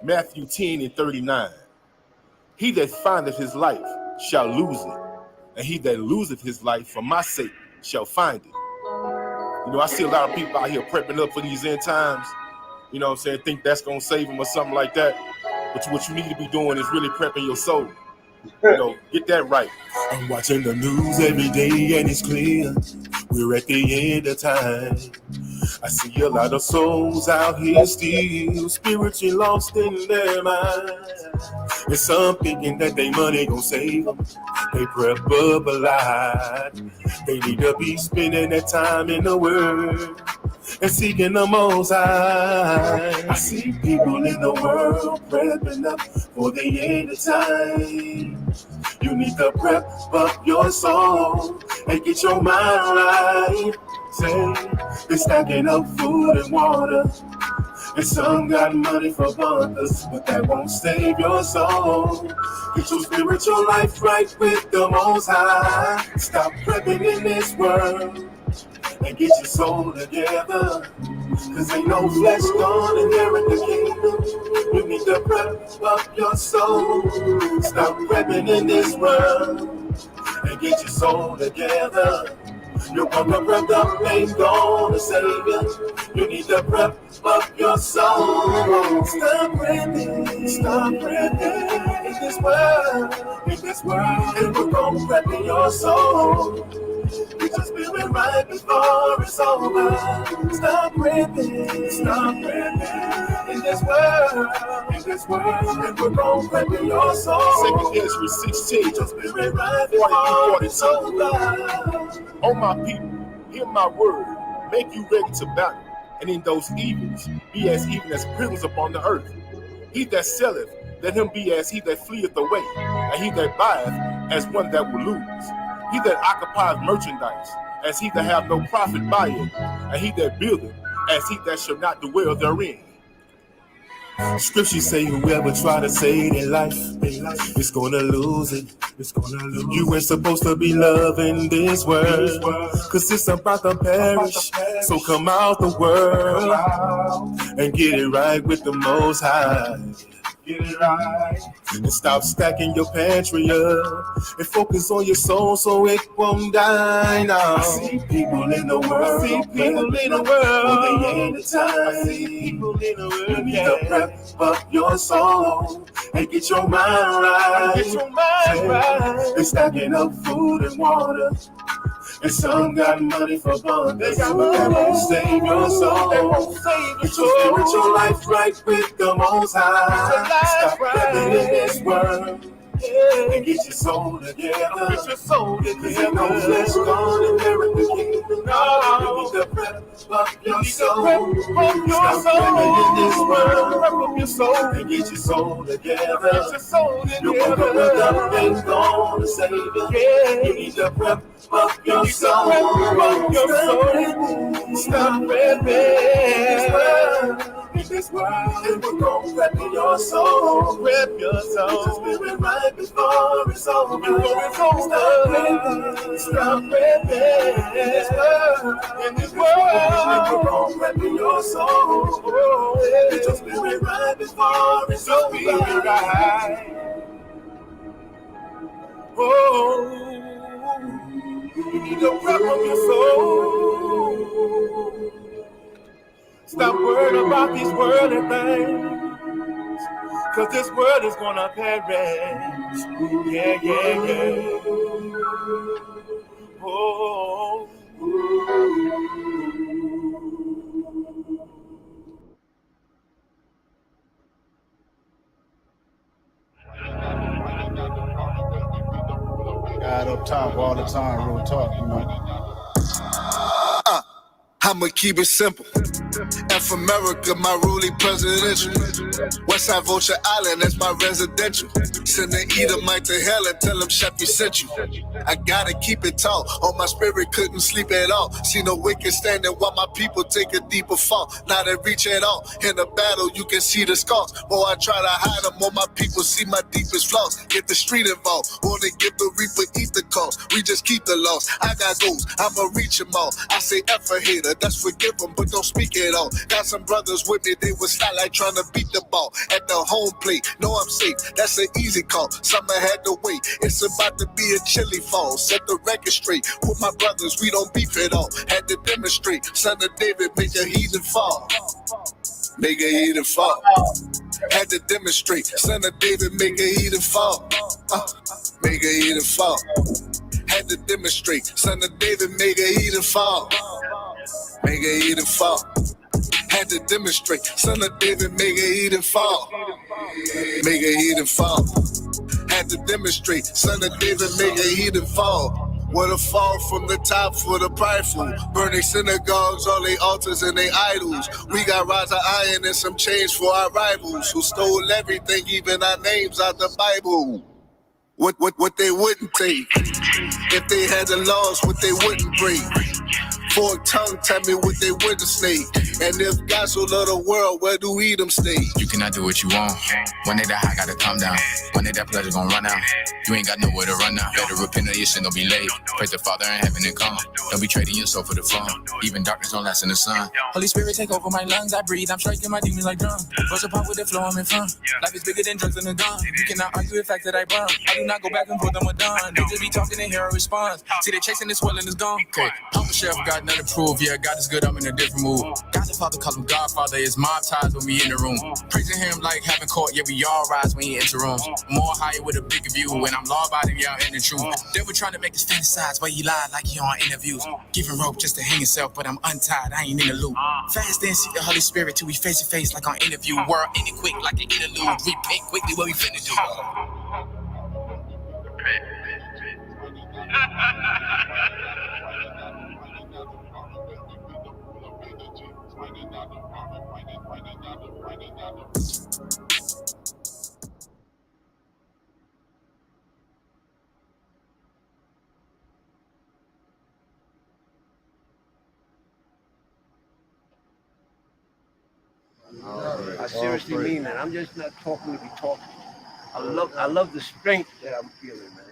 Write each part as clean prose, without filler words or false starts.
Matthew 10:39. He that findeth his life shall lose it, and he that loseth his life for my sake shall find it. I see a lot of people out here prepping up for these end times, think that's going to save them or something like that. But what you need to be doing is really prepping your soul. Get that right. I'm watching the news every day and it's clear we're at the end of time. I see a lot of souls out here still spiritually lost in their minds. And some thinking that they money gon' save them. They prep up a lot. They need to be spending their time in the Word and seeking the Most High. I see people in the world prepping up for the end of time. You need to prep up your soul and get your mind right. Say, they're stacking up food and water, and some got money for bunkers, but that won't save your soul. Get your spiritual life right with the Most High. Stop prepping in this world and get your soul together, cause ain't no flesh gonna inherit the kingdom. You need to prep up your soul. Stop prepping in this world and get your soul together. Your bunker prepped up ain't gonna save you. You need to prep up your soul. Stop prepping in this world, and we're gonna prep in your soul. Get your spirit right before it's over. Stop prepping in this world, and we're gonna prep in your soul. 2 Ezra 16. Get your spirit right before it's over. O my people, hear my word, make you ready to battle, and in those evils be as even as prisoners upon the earth. He that selleth, let him be as he that fleeth away, and he that buyeth as one that will lose. He that occupieth merchandise, as he that have no profit by it, and he that buildeth, as he that shall not dwell therein. Scriptures say whoever try to save their life is gonna lose it. You ain't supposed to be loving this world, cause it's about to perish. So come out the world and get it right with the Most High. Get it right. And stop stacking your pantry up and focus on your soul so it won't die now. I see people in the world. For the end of time. I see people in the world. You need to prep up your soul and get your mind right. They're stacking up food and water, and some got money for bunkers. They won't save your soul. Get your spiritual life right with the Most High. Stop living in this world and get your soul together. Cause ain't no flesh gonna inherit the kingdom. You need to prep up your soul. Stop living in this world and get your soul together. Your brother up ain't gonna save you. You need to prep up your soul. Stop in this world, and we're gonna prep your soul. Prep your soul. Just spirit right before it's over. Stop prepping in this world, and we're gonna prep your soul. Get your spirit right before it's over. You need to prep up your soul. Stop worrying about these worldly things, cause this world is gonna perish. Yeah. Oh. God up top all the time, real talk, you know. I'ma keep it simple. F America, my ruling presidential. Westside Vulture Island, that's my residential. Send the Edomite to hell and tell him Sheffy sent you. I gotta keep it tall, or my spirit couldn't sleep at all. See no wicked standing while my people take a deeper fall. Now they reach at all. In the battle, you can see the scars. More I try to hide them, more my people see my deepest flaws. Get the street involved, wanna give the reaper eat the cost. We just keep the laws. I got goals, I'ma reach them all. I say F a hater, nigga, that's forgive them, but don't speak it all. Got some brothers with me, they was not like trying to beat the ball. At the home plate, know I'm safe, that's an easy call. Summer had to wait, it's about to be a chilly fall. Set the record straight, with my brothers, we don't beef at all. Had to demonstrate, son of David, make a heathen fall. Make a heathen fall. Had to demonstrate, son of David, make a heathen fall. Make a heathen fall. Had to demonstrate, son of David, make a heathen fall. Make a heathen fall. Had to demonstrate, son of David, make a heathen fall. Make a heathen fall. Had to demonstrate, son of David, make a heathen fall. What a fall from the top for the prideful. Burning synagogues, all they altars and they idols. We got rods of iron and some chains for our rivals who stole everything, even our names out the Bible. What they wouldn't take. If they had the laws, what they wouldn't break. Forked tongue, tell me what they wouldn't snake. And if God so love the world, where do Edom stay? You cannot do what you want. One day that high gotta come down. One day that pleasure gon' run out. You ain't got nowhere to run now. Better repent of your sin, don't be late. Praise the Father in heaven and come. Don't be trading your soul for the fun. Even darkness don't last in the sun. Holy Spirit take over my lungs, I breathe. I'm striking my demons like drum. Worship pop with the flow, I'm in fun. Life is bigger than drugs and a gun. You cannot argue the fact that I burn. I do not go back and forth, I'm done. They just be talking and hear a response. See they chasing this well and it's gone. Okay, I'm a chef, got nothing to prove. Yeah, God is good, I'm in a different mood. God the Father, call him Godfather. It's mob ties when we in the room. Praising him like having court, yeah, we all rise when he enter rooms. More higher with a bigger view. When I'm law abiding, yeah, in the truth. They were trying to make us fantasize while he lied like he on interviews. Giving rope just to hang himself, but I'm untied, I ain't in the loop. Fast and seek the Holy Spirit till we face to face like on interview. World ending quick like an interlude. Repent quickly what we finna do. I seriously mean that. I'm just not talking to be talking. I love the strength that I'm feeling, man.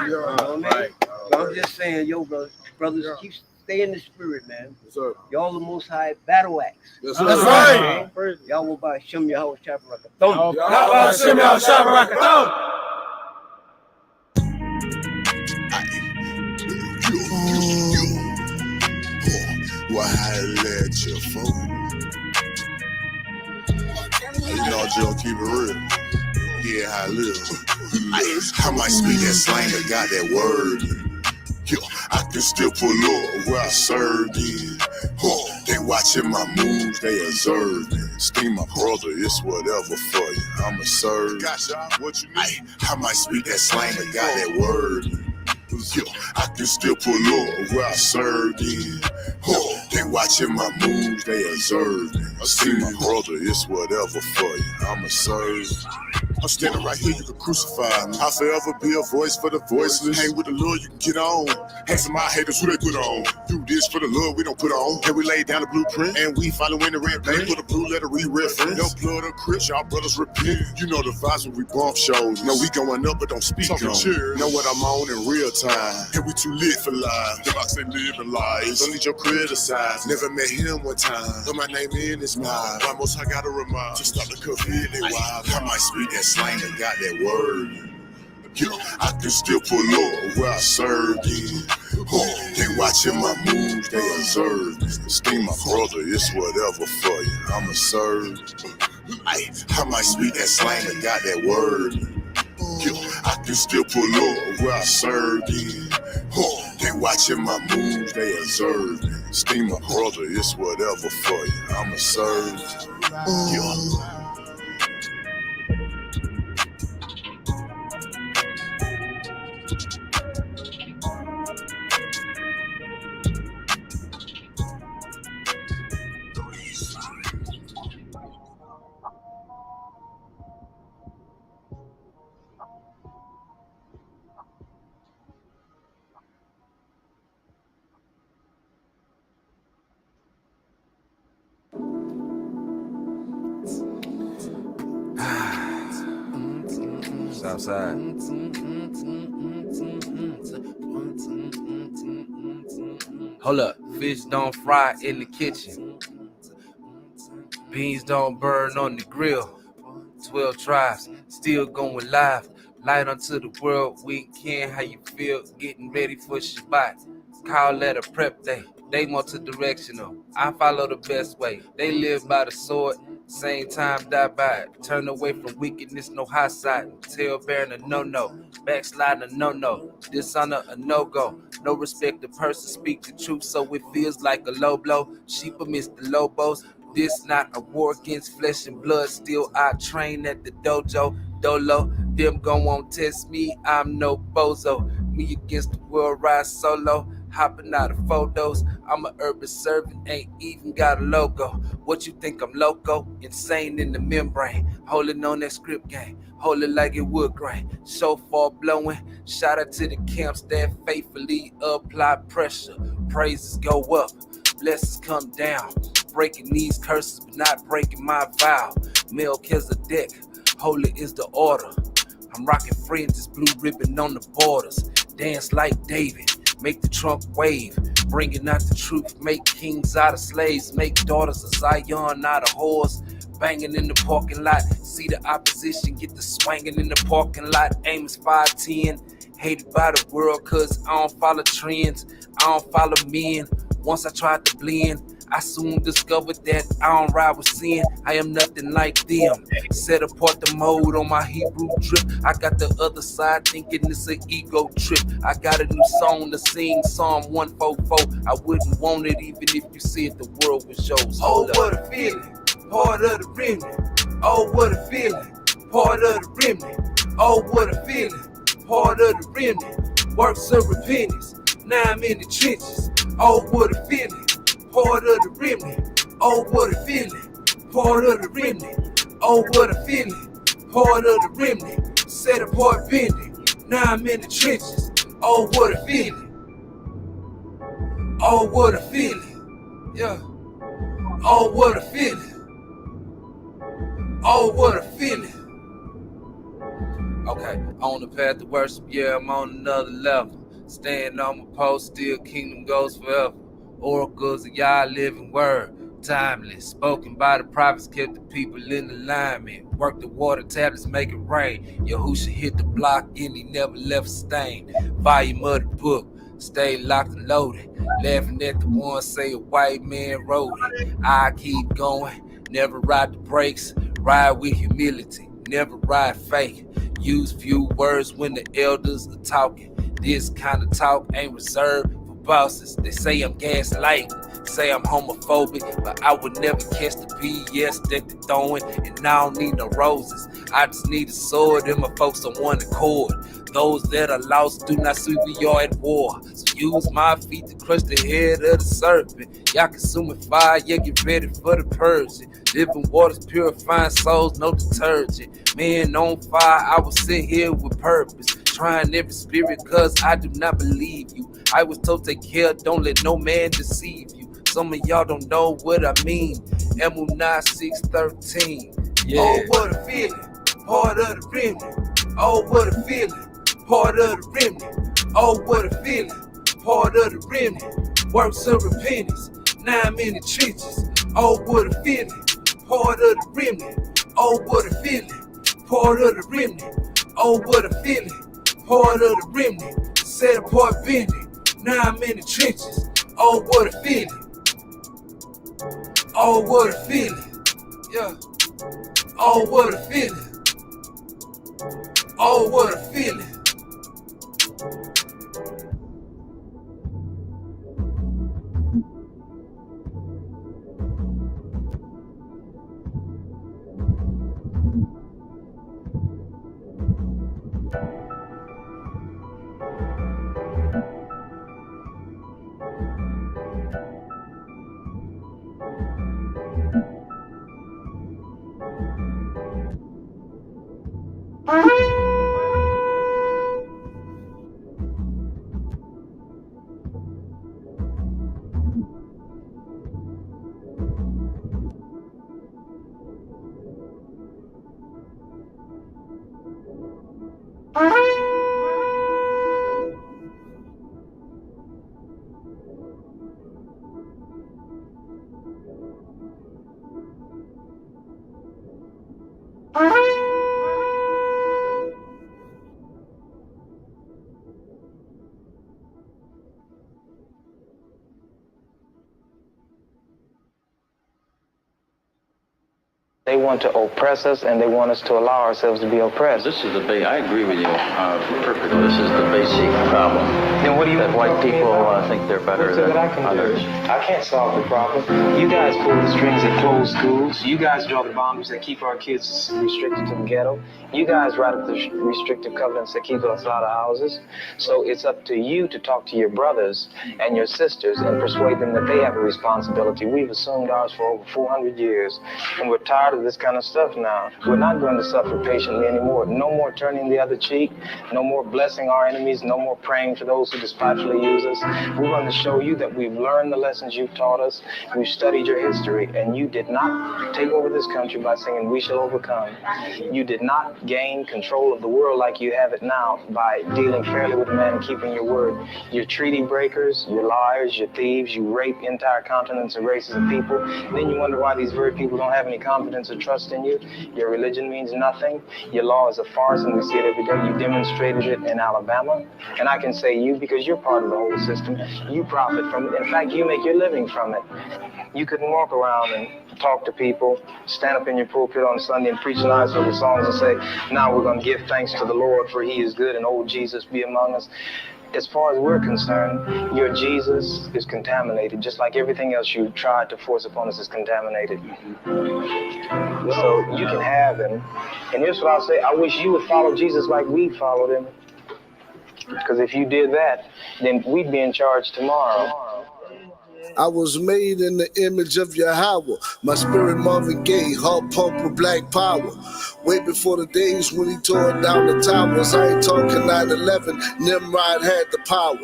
You know what I mean? So I'm just saying, yo, brothers, keep stay in the spirit, man. Yes, sir. Y'all the Most High battle axe. Yes, sir. That's right. Y'all will buy Shem Yahweh Shabarakathon. Why I let you fool? You know, Joe, keep it real. Yeah, how I live. I might speak that slang, but got that word. Yo, I can still pull up where I served in. They watching my moves, they observing. Steam my brother, it's whatever for you. I'ma serve. Gotcha. What you need? I might speak that slang, but got that word. Yo, I can still pull up where I served in. They watching my moves, they observing. I see my brother, it's whatever for you. I'ma serve. I'm standing right here, you can crucify me. I'll forever be a voice for the voiceless. Hang with the Lord, you can get on. Hang some of my haters, who they put on. Do this for the Lord, we don't put on. And we lay down the blueprint, and we following the red plane. For the blue letter, re-reference. No blood or Crips, y'all brothers repent. You know the vibes when we bump shows. No, we going up, but don't speak on. Know what I'm on in real time. And we too lit for life. The box ain't living lies. Don't need your criticize. Never met him one time. Put my name in his mind. Why most I gotta remind. To stop the COVID, they wild. I might speak that slang and got that word. Yo, I can still pull up where I served in. They watching my moves, they observe. Steam my brother, it's whatever for you. I'ma serve. I might speak that slang and got that word. Yo, I can still pull up where I served in. They watching my moves, they observe. Steam my brother, it's whatever for you. I'ma serve. Yo. Outside. Hold up. Fish don't fry in the kitchen. Beans don't burn on the grill. 12 tribes, still going live. Light unto the world weekend. How you feel getting ready for Shabbat? Call that a prep day. They multi-directional. I follow the best way. They live by the sword. Same time die by it. Turn away from wickedness, no high side. Tail bearing a no-no. Backsliding a no-no. Dishonor a no-go. No respect the person, speak the truth, so it feels like a low blow. Sheep amidst the lobos. This not a war against flesh and blood. Still I train at the dojo. Dolo, them gon' won't test me. I'm no bozo. Me against the world, ride solo. Hopping out of photos. I'm an urban servant, ain't even got a logo. What you think I'm loco? Insane in the membrane. Holding on that script game. Hold it like it wood grain. Shofar blowing. Shout out to the camps that faithfully apply pressure. Praises go up. Blessings come down. Breaking these curses, but not breaking my vow. Melchizedek, holy is the order. I'm rocking free in this blue ribbon on the borders. Dance like David, make the trunk wave. Bringing out the truth, make kings out of slaves. Make daughters of Zion out of whores. Banging in the parking lot, see the opposition get the swanging in the parking lot. Aim is 5'10", hated by the world cause I don't follow trends, I don't follow men. Once I tried to blend, I soon discovered that I don't ride with sin. I am nothing like them. Set apart the mode on my Hebrew drip. I got the other side thinking it's an ego trip. I got a new song to sing, Psalm 144. I wouldn't want it even if you said the world was yours. Oh, what a feeling, part of the remnant. Oh, what a feeling, part of the remnant. Oh, what a feeling, part of the remnant. Works of repentance, now I'm in the trenches. Oh, what a feeling, part of the remnant. Oh, what a feeling, part of the remnant. Oh, what a feeling, part of the remnant. Set apart bending, now I'm in the trenches. Oh, what a feeling. Oh, what a feeling. Yeah. Oh, what a feeling. Oh, what a feeling. Okay, on the path to worship, yeah, I'm on another level. Staying on my post, still kingdom goes forever. Oracles of Yah living word, timeless. Spoken by the prophets, kept the people in alignment. Work the water tablets, make it rain. Yahusha hit the block and he never left a stain. Volume of the book, stay locked and loaded. Laughing at the ones say a white man wrote it. I keep going, never ride the brakes. Ride with humility, never ride fake. Use few words when the elders are talking. This kind of talk ain't reserved for bosses. They say I'm gaslighting, say I'm homophobic, but I would never catch the BS that they throwing. And I don't need no roses, I just need a sword and my folks on one accord. Those that are lost do not see we are at war. So use my feet to crush the head of the serpent. Y'all consuming fire, yeah, get ready for the purging. Living waters purifying souls, no detergent. Man on fire, I was sit here with purpose. Trying every spirit cause I do not believe you. I was told take care, don't let no man deceive you. Some of y'all don't know what I mean. Emunah 6:13. Yeah. Oh, what a feeling, part of the remnant. Oh, what a feeling, part of the remnant. Oh, what a feeling, part of the remnant. Works of repentance, now I'm in the trenches. Oh, what a feeling, part of the remnant. Oh, what a feeling, part of the remnant. Oh, what a feeling, part of the remnant. Set apart bending, now I'm in the trenches. Oh, what a feeling. Oh, what a feeling. Yeah. Oh, what a feeling. Oh, what a feeling. They want to oppress us, and they want us to allow ourselves to be oppressed. This is I agree with you perfectly. This is the basic problem. Then what do you that white people think they're better than others? I can't solve the problem. You guys pull the strings that close schools. You guys draw the boundaries that keep our kids restricted to the ghetto. You guys write up the restrictive covenants that keep us out of houses. So it's up to you to talk to your brothers and your sisters and persuade them that they have a responsibility. We've assumed ours for over 400 years, and we're tired of this kind of stuff now. We're not going to suffer patiently anymore. No more turning the other cheek. No more blessing our enemies. No more praying for those who despitefully use us. We're going to show you that we've learned the lessons you've taught us. We've studied your history, and you did not take over this country by singing, "We shall overcome." You did not gain control of the world like you have it now by dealing fairly with man and keeping your word. You're treaty breakers, you're liars, you're thieves, you rape entire continents and races of people. Then you wonder why these very people don't have any confidence or trust in you. Your religion means nothing. Your law is a farce, and we see it every day. You demonstrated it in Alabama, and I can say you, because you're part of the whole system, you profit from it. In fact, you make your living from it. You couldn't walk around and talk to people, stand up in your pulpit on Sunday and preach nice little songs and say, "Now we're going to give thanks to the Lord, for he is good, and old Jesus be among us." As far as we're concerned, your Jesus is contaminated, just like everything else you tried to force upon us is contaminated. So you can have him. And here's what I'll say. I wish you would follow Jesus like we followed him. Because if you did that, then we'd be in charge tomorrow. I was made in the image of Yahweh. My spirit Marvin Gaye, heart pump with black power. Way before the days when he tore down the towers. I ain't talking 9/11, Nimrod had the power.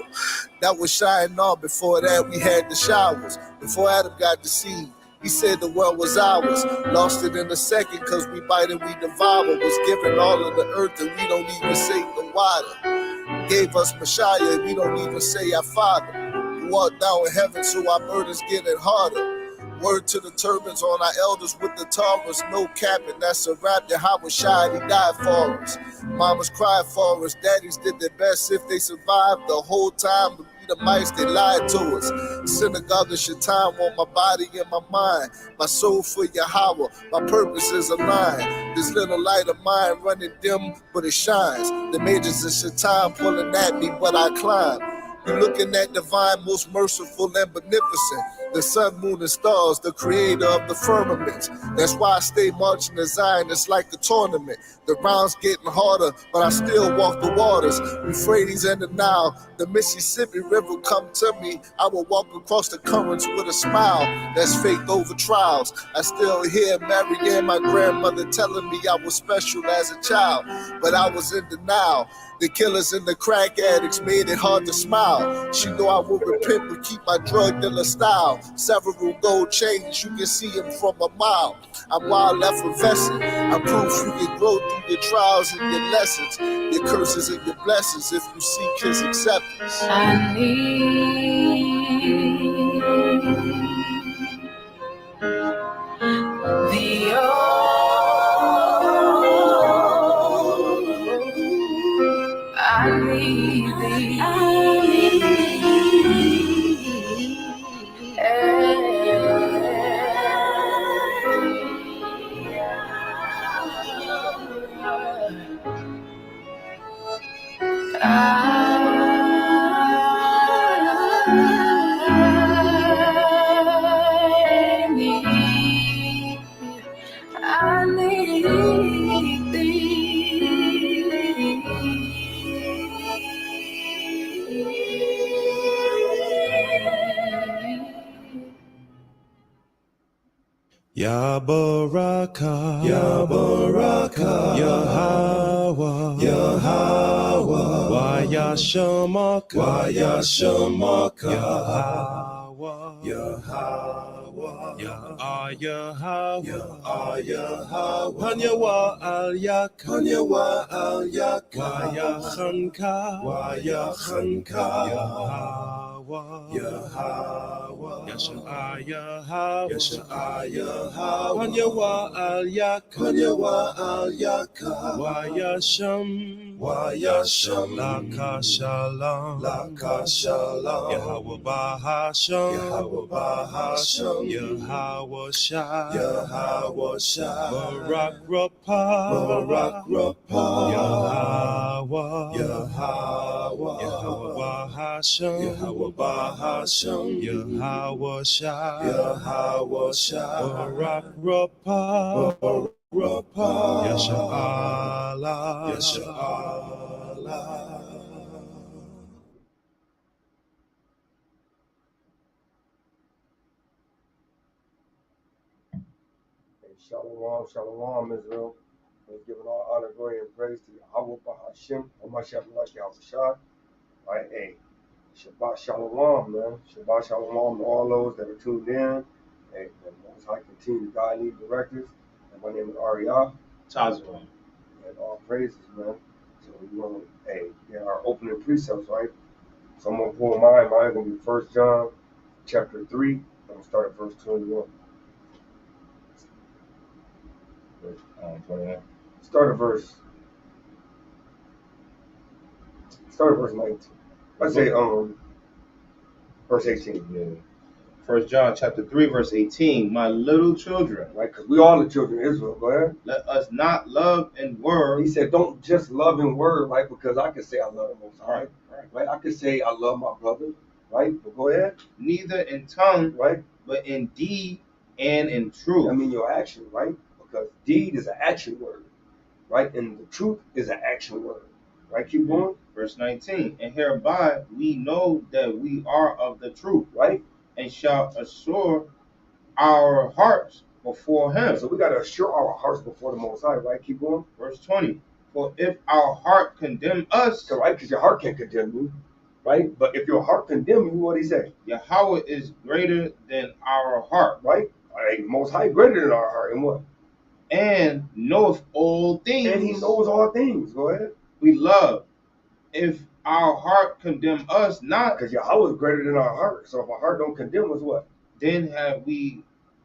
That was Shinar. Before that we had the showers. Before Adam got deceived, he said the world was ours. Lost it in a second, cause we bite and we devour. Was given all of the earth and we don't even say the water. Gave us Messiah and we don't even say our Father. Walk down in heaven, so our burdens getting harder. Word to the turbans on our elders with the Taurus, no capping, that's a rap. Yahweh shied, he died for us. Mamas cried for us, daddies did their best if they survived the whole time. To be the mice, they lied to us. Synagogue is your time on my body and my mind. My soul for Yahweh, my purpose is aligned. This little light of mine running dim, but it shines. The majors is your time pulling at me, but I climb. You're looking at divine, most merciful and beneficent. The sun, moon, and stars, the creator of the firmament. That's why I stay marching to Zion, it's like a tournament. The rounds getting harder, but I still walk the waters. Euphrates and the Nile, the Mississippi River come to me. I will walk across the currents with a smile. That's faith over trials. I still hear Mary and my grandmother telling me I was special as a child, but I was in denial. The killers and the crack addicts made it hard to smile. She know I would repent but keep my drug dealer style. Several gold chains, you can see them from a mile. I'm wild effervescent. I'm proof you can grow through your trials and your lessons, your curses and your blessings if you seek his acceptance. I need the I need thee. I need Ya Baraka, Ya Baraka, Yahweh, Yahweh, Wa Yashamaka, Wa Yashamaka, Yahweh, Yahweh, Ya Yahweh, Ya Yahweh, Hanyawa Al Yak, Hanyawa Al Yak, Wa Yachanka, Wa Yachanka, Yahweh, Yahweh. Yasha'aya Hawa, Yasha'aya Hawa, Kanyawa Al Yaka, Kanyawa Al Yaka, Wayasham, Wayasham, Laka Shalom, Laka Shalom, Yahweh Bahasham, Yahweh Bahasham, Yahweh Shai, Yahweh Shai, Barak Rapah, Barak Rapah, Yahweh, Yahweh, Yahweh Bahasham, Yahweh Bahasham, Yahweh Shai, Yahweh Shai, Barak Rapah, Barak Rapah, Yasha'Allah, Yasha'Allah. Shalom, shalom, Israel. We're giving all honor, glory, and praise to Yahweh Bahashim, and Mashiach Yahweh Shai. Right, hey, Shabbat Shalom, man. Shabbat Shalom to all those that are tuned in. Hey, the Most High continue to guide and directors. And my name is Ariyah. Tazwan. And all praises, man. So we want to, hey, get our opening precepts, right? So I'm going to pull mine. Mine's going to be 1 John chapter 3. I'm going to start at verse 21. 21. Start at verse 19. Let's say verse 18. Yeah. 1 John chapter 3, verse 18. My little children, Right, because we all the children of Israel. Go ahead. let us not love in word. He said, don't just love in word, right? Because I can say I love the Most High, right? I can say I love my brother, right? But go ahead. Neither in tongue, Right? but in deed and in truth. I mean your action, right? Because deed is an action word, right? And the truth is an action word, right? Keep going. Verse 19. And hereby we know that we are of the truth, right? And shall assure our hearts before him. So we got to assure our hearts before the Most High, right? Keep going. Verse 20. For if our heart condemn us, right? Because your heart can't condemn you, right? But if your heart condemn you, what did he say? Yahweh is greater than our heart, right? Right? Most High greater than our heart, and what? And knoweth all things. And he knows all things. Go ahead. We love. If our heart condemn us not, because Yahweh is greater than our heart. So if our heart don't condemn us, what? Then have we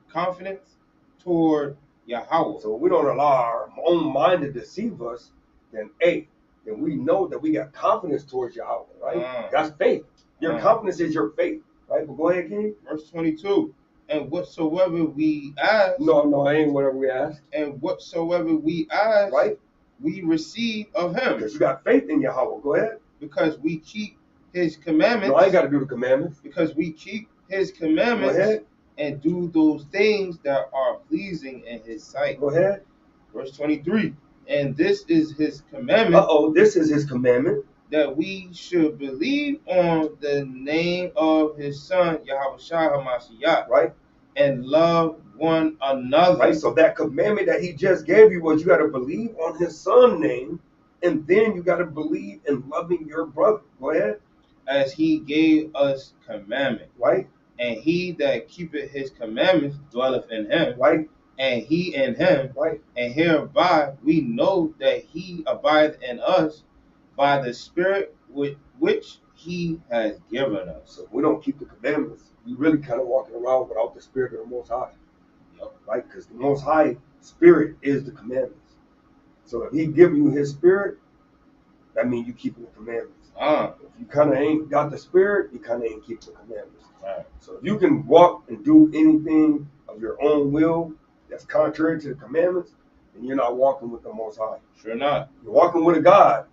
confidence toward Yahweh. So if we don't allow our own mind to deceive us, then then we know that we got confidence towards Yahweh, right? That's faith. Your confidence is your faith, right? But go ahead, King. Verse 22. And whatsoever we ask. No, it ain't whatever we ask. And whatsoever we ask, right? We receive of him. Because you got faith in Yahweh. Go ahead. Because we keep his commandments. No, I ain't got to do the commandments. Because we keep his commandments. Go ahead. And do those things that are pleasing in his sight. Go ahead. Verse 23. And this is his commandment. This is his commandment. That we should believe on the name of his son, Yahweh Shai HaMashiach. Right. And love one another. Right. So that commandment that he just gave you was you got to believe on his son's name. And then you got to believe in loving your brother. Go ahead. As he gave us commandment. Right. And he that keepeth his commandments dwelleth in him. Right. And he in him. Right. And hereby we know that he abideth in us by the Spirit which he has given us. So if we don't keep the commandments, we really kind of walking around without the Spirit of the Most High. Right? Because the Most High Spirit is the commandments. So if he give you his Spirit, that means you keeping the commandments. If you kind of ain't got the Spirit, you kind of ain't keeping the commandments. Right. So if you can walk and do anything of your own will that's contrary to the commandments, then you're not walking with the Most High. Sure not. You're walking with a God,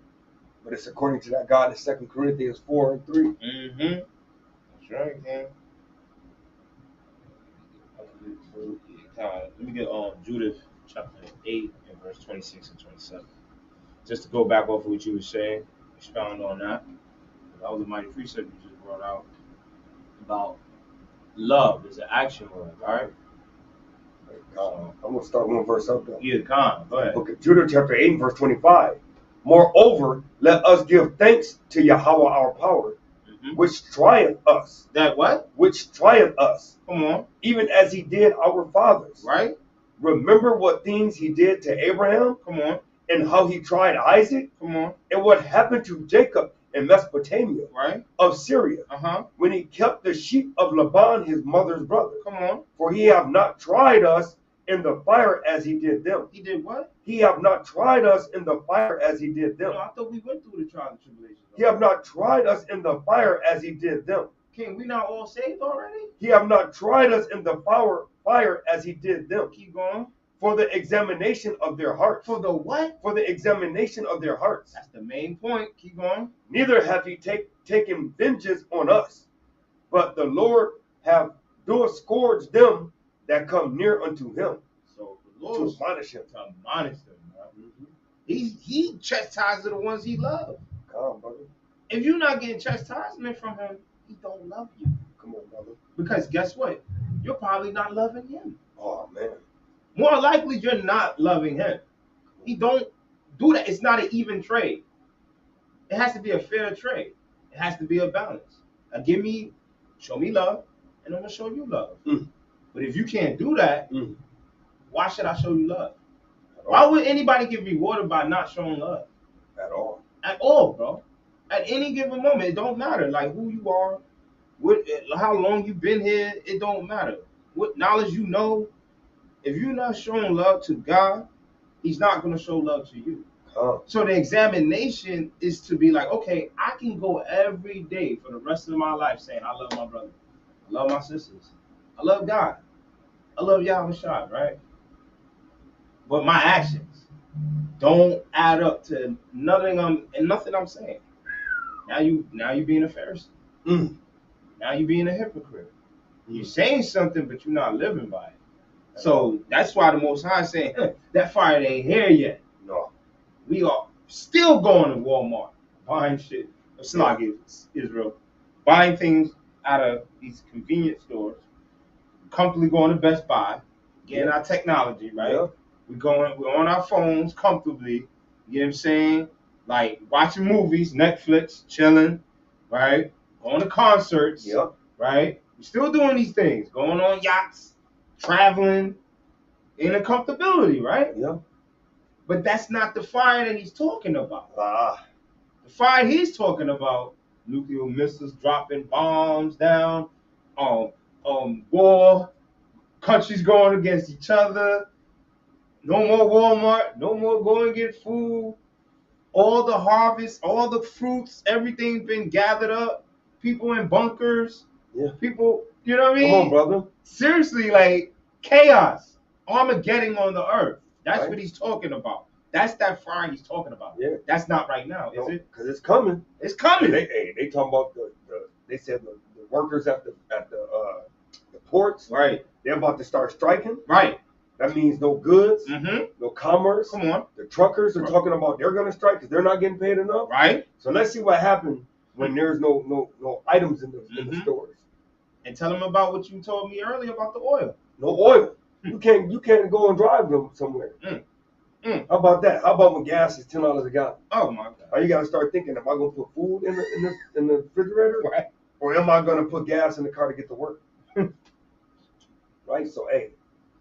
but it's according to that God in 2 Corinthians 4 and 3. Mm-hmm. That's right, man. Let me get Judith chapter 8 and verse 26 and 27. Just to go back off of what you were saying, expound on that. That was a mighty precept you just brought out about love is an action word, all right? I'm going to start one verse up, though. Yeah, go ahead. Book of Judah, chapter 8, verse 25. Moreover, let us give thanks to Yahweh our power, which triumphed us. That what? Which triumphed us. Come on. Even as he did our fathers. Right. Remember what things he did to Abraham. Come on. And how he tried Isaac. Come on. And what happened to Jacob, in Mesopotamia, right, of Syria, when he kept the sheep of Laban, his mother's brother. Come on. For he have not tried us in the fire as he did them. He did what? He have not tried us in the fire as he did them. No, I thought we went through the trial and tribulation. He have not tried us in the fire as he did them. King, we not all saved already? He have not tried us in the fire as he did them. Keep going. For the examination of their hearts. For the what? For the examination of their hearts. That's the main point. Keep going. Neither have he taken vengeance on us, but the Lord have doeth scourge them that come near unto him. So the Lord to admonish him. To admonish them. He chastises the ones he loves. Come on, brother. If you're not getting chastisement from him, he don't love you. Come on, brother. Because guess what? You're probably not loving him. Oh, man. More likely, you're not loving him. He don't do that. It's not an even trade. It has to be a fair trade. It has to be a balance. Now, show me love, and I'm going to show you love. But if you can't do that, why should I show you love? Why would anybody get rewarded by not showing love? At all. At all, bro. At any given moment, it don't matter. Like who you are, how long you've been here, it don't matter. What knowledge you know. If you're not showing love to God, he's not going to show love to you. So the examination is to be like, okay, I can go every day for the rest of my life saying, I love my brother. I love my sisters. I love God. I love Yahweh Shai, right? But my actions don't add up to nothing I'm saying. Now you being a Pharisee. Now you being a hypocrite. You're saying something, but you're not living by it. So that's why the Most High is saying, that fire ain't here yet. No. We are still going to Walmart, buying shit. It's not Israel. Buying things out of these convenience stores. Comfortably going to Best Buy. Getting our technology, right? Yeah. We're on our phones comfortably. You know what I'm saying? Like watching movies, Netflix, chilling, right? Going to concerts, right? We're still doing these things. Going on yachts, traveling, in a comfortability, right? Yeah. But that's not the fire that he's talking about. The fire he's talking about, nuclear missiles dropping bombs down, war, countries going against each other, no more Walmart, no more going to get food, all the harvest, all the fruits, everything's been gathered up, people in bunkers, people, you know what I mean? Come on, brother. Seriously, like chaos, Armageddon on the earth. That's what he's talking about. That's that fire he's talking about. Yeah. That's not right now, is it? Because it's coming. It's coming. They talking about they said the workers at the ports. Right. They're about to start striking. Right. That means no goods, no commerce. Come on. The truckers are talking about they're going to strike because they're not getting paid enough. Right. So let's see what happens when there's no items in the stores. And tell them about what you told me earlier about the oil. No oil. You can't go and drive them somewhere. How about that? How about when gas is $10 a gallon? Oh my God! Now you got to start thinking: am I going to put food in the refrigerator, right? Or am I going to put gas in the car to get to work? Right. So hey,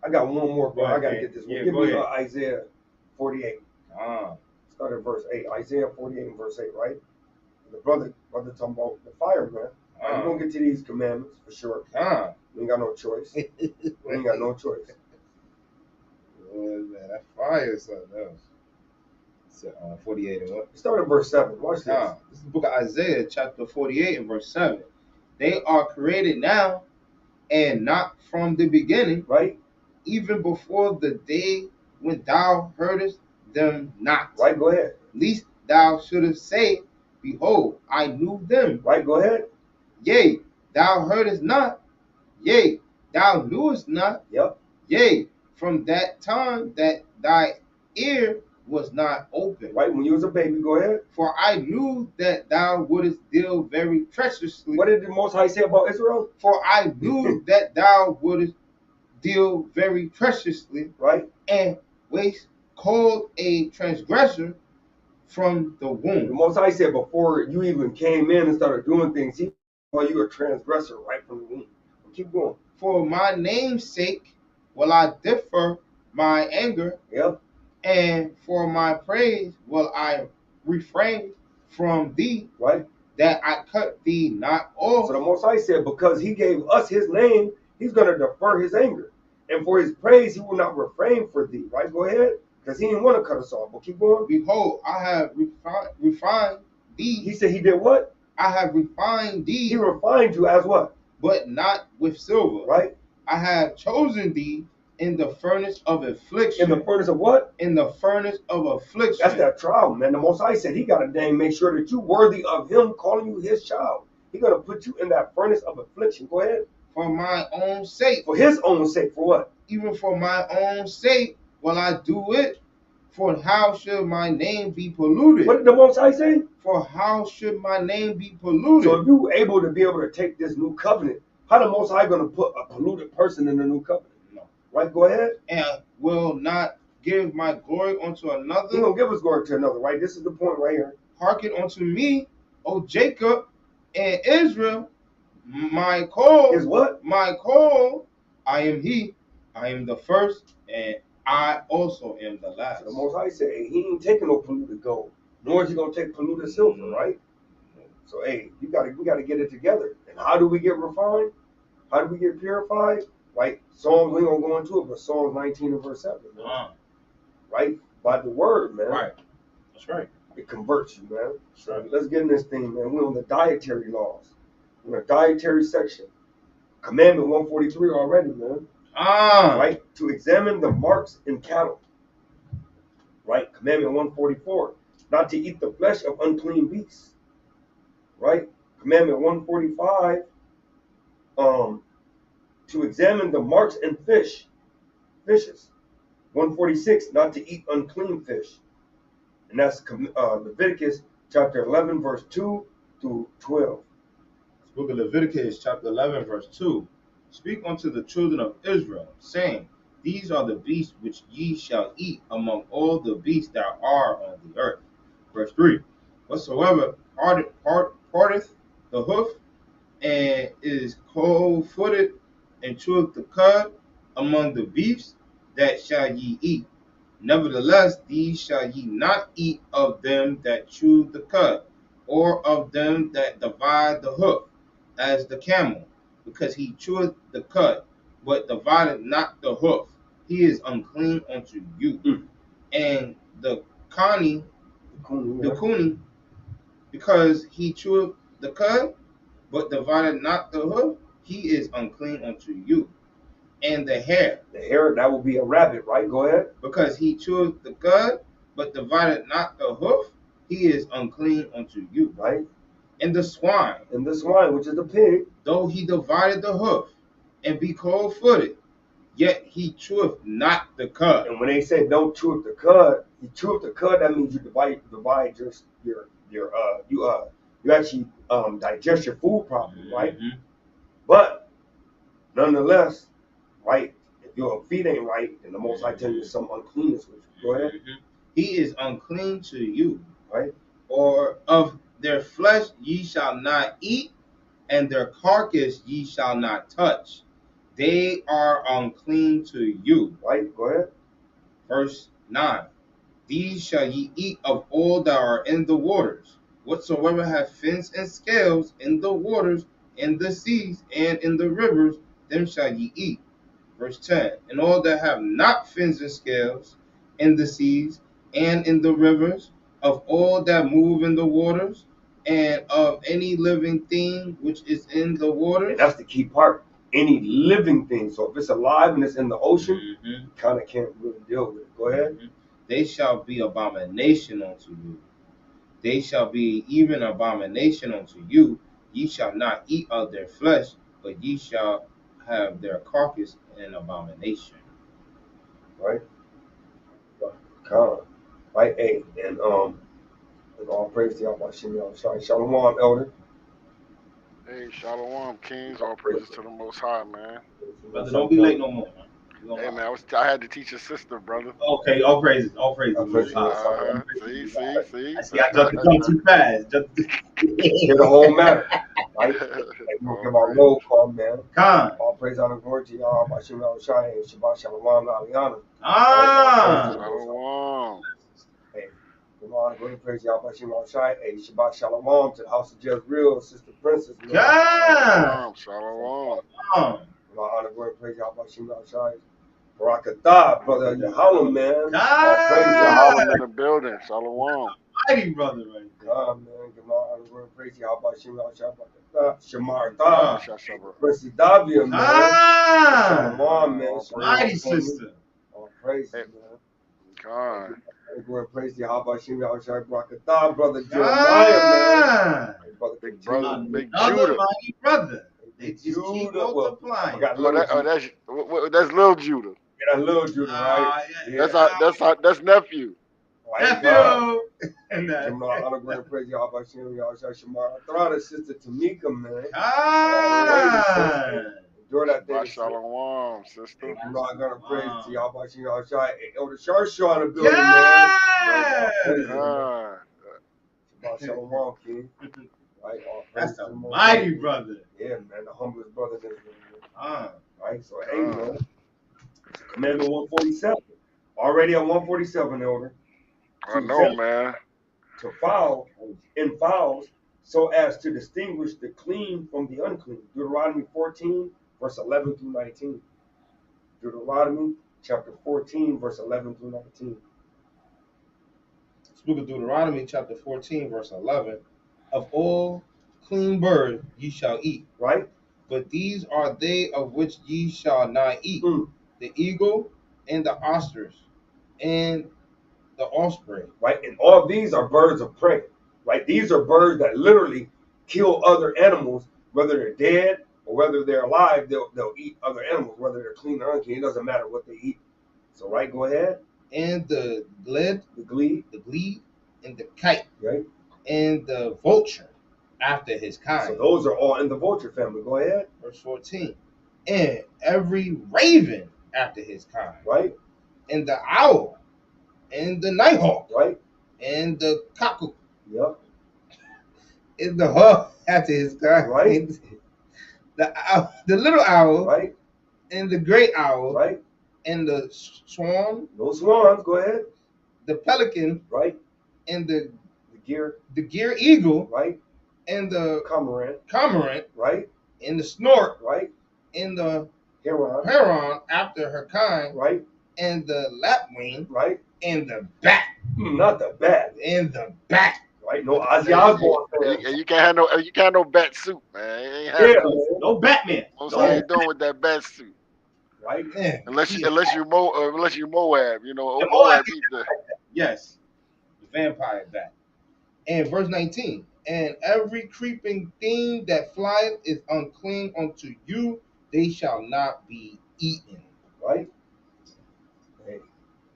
I got one more, bro. I got to get this one. Yeah, Give me ahead. Isaiah 48. Start at verse 8. Isaiah 48 and verse 8. Right. The brother talking about the fire, man. We're gonna get to these commandments for sure. We ain't got no choice. We ain't got no choice. Man, that fire is something else. So, 48 and what? Start at verse 7. Watch this. This is the book of Isaiah, chapter 48 and verse 7. They are created now and not from the beginning, right? Even before the day when thou heardest them not. Right, go ahead. Least thou shouldest say, behold, I knew them. Right, go ahead. Yea, thou heardest not. Yea, thou knewest not. Yep. Yea, from that time that thy ear was not open. Right, when you was a baby, go ahead. For I knew that thou wouldest deal very treacherously. What did the Most High say about Israel? For I knew that thou wouldest deal very treacherously. Right. And waste called a transgressor from the womb. The Most High said before you even came in and started doing things, he called you a transgressor right from the womb. Keep going. For my name's sake will I defer my anger. Yep. And for my praise will I refrain from thee, right? That I cut thee not off. So the Most High said, because he gave us his name, he's going to defer his anger. And for his praise, he will not refrain for thee, right? Go ahead. Because he didn't want to cut us off. But keep going. Behold, I have refined thee. He said he did what? I have refined thee. He refined you as what? But not with silver. Right? I have chosen thee in the furnace of affliction. In the furnace of what? In the furnace of affliction. That's that trial, man. The Most High said he got to dang make sure that you're worthy of him calling you his child. He's going to put you in that furnace of affliction. Go ahead. For my own sake. For his own sake. For what? Even for my own sake will I do it. For how should my name be polluted? What did the Most High say? For how should my name be polluted? So if you're able to be able to take this new covenant, how the Most High going to put a polluted person in the new covenant? No. Right? Go ahead. And will not give my glory unto another. He going to give his glory to another, right? This is the point right here. Hearken unto me, O Jacob and Israel, my call. Is what? My call. I am he. I am the first, and I also am the last. So the Most High said, hey, he ain't taking no polluted gold, nor is he gonna take polluted silver, right? So hey, we gotta get it together. And how do we get refined? How do we get purified? Right? Psalms, we ain't gonna go into it, but Psalms 19 and verse 7. Right? By the word, man. Right. That's right. It converts you, man. That's right. Let's get in this thing, man. We're on the dietary laws. In the dietary section. Commandment 143 already, man. Right? To examine the marks in cattle. Right? Commandment 144. Not to eat the flesh of unclean beasts. Right? Commandment 145. To examine the marks in fishes. 146. Not to eat unclean fish. And that's Leviticus chapter 11, verse 2 through 12. Book of Leviticus chapter 11, verse 2. Speak unto the children of Israel, saying, these are the beasts which ye shall eat among all the beasts that are on the earth. Verse 3. Whatsoever parteth the hoof, and is cold-footed, and cheweth the cud among the beasts, that shall ye eat. Nevertheless, these shall ye not eat of them that chew the cud, or of them that divide the hoof, as the camel, because he cheweth the cud, but divided not the hoof. He is unclean unto you. And the coney, because he cheweth the cud, but divided not the hoof, he is unclean unto you. And the hare, that will be a rabbit, right? Go ahead. Because he cheweth the cud, but divided not the hoof, he is unclean unto you. Right? And the swine, which is the pig, though he divided the hoof, and be cold-footed, yet he cheweth not the cud. And when they say don't chew the cud, you chew the cud, that means you divide you actually digest your food properly, right? But nonetheless, right, if your feet ain't right, then the Most High tell you some uncleanness with you. Go ahead. He is unclean to you, right? Or of their flesh ye shall not eat, and their carcass ye shall not touch. They are unclean to you. Right, go ahead. Verse 9. These shall ye eat of all that are in the waters. Whatsoever have fins and scales in the waters, in the seas, and in the rivers, them shall ye eat. Verse 10. And all that have not fins and scales in the seas, and in the rivers, of all that move in the waters, and of any living thing which is in the waters. And that's the key part. Any living thing. So if it's alive and it's in the ocean, you kind of can't really deal with it. Go ahead. They shall be abomination unto you. They shall be even abomination unto you. Ye shall not eat of their flesh, but ye shall have their carcass an abomination. Right? Right? Hey, and all praise to y'all. Shalom, elder. Hey, Shalom, kings. All praises to the Most High, man. Brother, don't be late no more, man. Hey, man, I had to teach your sister, brother. Okay, all praises. See, I jumped too fast. Get the whole matter. Right? We'll give our roll call, man. All praise, honor, glory to y'all. Bashim al-Shai, Shabbat Shalom, Aliana. Shalom. Hey, the Give honor, glory, and praise Yahweh Shem Shai. Hey, Shabbat Shalom to the house of Jezreel, Sister Princess. Shalom, shalom. Give honor, glory, and praise Yahweh Shem Shai. Barakatah, brother Yahalom, man. Yahalom in the building. Shalom. Mighty brother right there. Man. Give honor, glory, and praise Yahweh Shem Shai. Shamar Tah. Prince Davia, man. Shalom, man. Mighty sister. All praises, man. God. Glory and praise Yahweh Shem Shai. Barakatah, brother Jeremiah, man. Big brother, Big Another Judah. mighty brother. They just keep multiplying. That's Lil Judah. Yeah, that's Lil Judah, right? Yeah. That's nephew. Nephew. And that. Honor, glory, and praise Yahweh Shem Shai. Shamar Tah, sister Tamika, man. Enjoy that day. Shalom, sister. I'm not gonna praise to Yahweh Shem Shai. Elder Sharshaw in the building, man. Shabbat Shalom, King. Right, that's a mighty brother. Yeah, man, the humblest brother in Israel. Right, so hey, man. Commandment 147. Already on 147, Elder. I know, man. To foul in fouls, so as to distinguish the clean from the unclean. Deuteronomy 14, verse 11 through 19. Deuteronomy chapter 14, verse 11 through 19. Book of Deuteronomy chapter 14, verse 11. Of all clean bird ye shall eat. Right. But these are they of which ye shall not eat. The eagle and the ostrich and the osprey. Right. And all these are birds of prey. Right. These are birds that literally kill other animals, whether they're dead or whether they're alive. They'll eat other animals, whether they're clean or unclean. It doesn't matter what they eat. So, right, go ahead. And the gled, the glede, and the kite, right, and the vulture after his kind. So those are all in the vulture family. Go ahead. Verse 14. And every raven after his kind, right, and the owl, and the nighthawk, right, and the cuckoo, yep, and the hawk after his kind, right, the little owl, right, and the great owl, right, and the swan, no swans. Go ahead. The pelican, right, and the gear eagle, right, and the cormorant, right, and the snort, right, and the heron after her kind, right, and the lapwing, right, and the bat, not the bat, and the bat, right, no Ozzy Osbourne. And you can't have no bat suit, man. No Batman. Most I ain't doing with that bat suit. Right, unless you Moab, you know, Moab eat the yes, the vampire bat. And verse 19, and every creeping thing that flieth is unclean unto you; they shall not be eaten. Right. Hey,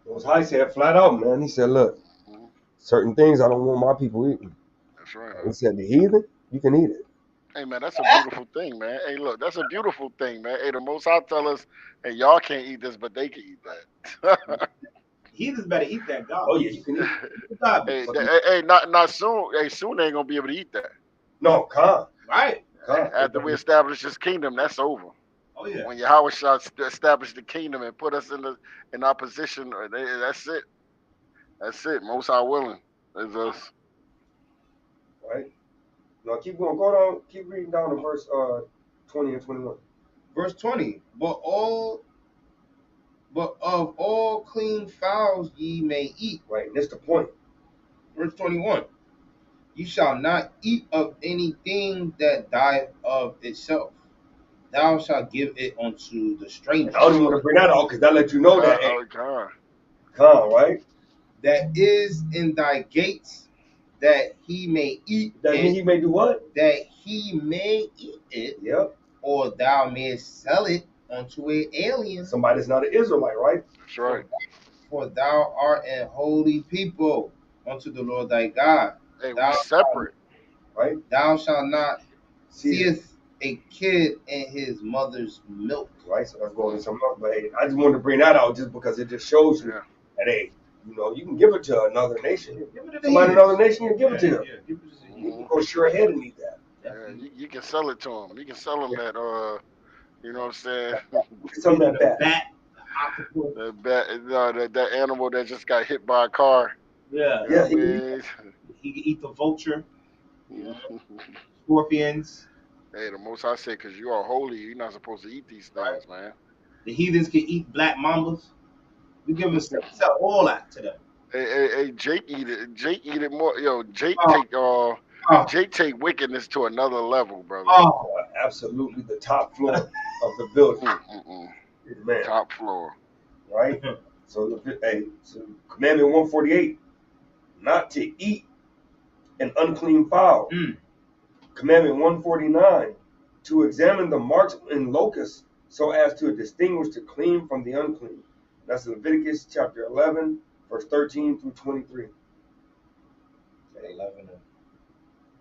Most High said flat out, man. He said, look, certain things I don't want my people eating. That's right. He said, the heathen, you can eat it. Hey, man, that's a beautiful thing, man. Hey, look, that's a beautiful thing, man. Hey, the Most High tell us, hey, y'all can't eat this, but they can eat that. Heathens better eat that God. Oh, yeah, you can eat it. Not soon. Hey, soon they ain't going to be able to eat that. No, come. Right. After we establish this kingdom, that's over. Oh, yeah. When Yahweh shall establish the kingdom and put us in our position, that's it. That's it. Most High willing. It's us. Right. Now keep going. Go down. Keep reading down to verse 20 and 21. Verse 20. But of all clean fowls ye may eat. Right. And that's the point. Verse 21. Ye shall not eat of anything that dieth of itself. Thou shalt give it unto the stranger. I don't even want to bring that out because that lets you know that. Come, right? That is in thy gates, that he may eat. That means he may do what? That he may eat it. Yep. Or thou mayest sell it unto an alien. Somebody that's not an Israelite, right? That's right. For thou art a holy people unto the Lord thy God. Hey, thou we separate. Right? Thou shalt not seeth a kid in his mother's milk. Right? So that's going to something else. But hey, I just wanted to bring that out just because it just shows you that, hey, you know, you can give it to another nation. Somebody in another nation, you give it to them. You can go sure ahead and eat that. Yeah, you can sell it to them. You can sell them that, you know what I'm saying? Some of that that animal that just got hit by a car. Yeah. You know Yeah, what I mean? He can eat the vulture, scorpions. Hey, the Most High said, because you are holy, you're not supposed to eat these Right. things, man. The heathens can eat black mambas. We give them sell all that to them. Hey, Jake eat it. Jake eat it more. Yo, Oh. Jake take wickedness to another level, brother. Oh, absolutely the top floor of the building. Man. Top floor. Right? So, so commandment 148, not to eat an unclean fowl. Commandment 149, to examine the marks in locusts so as to distinguish the clean from the unclean. That's Leviticus chapter 11, verse 13 through 23.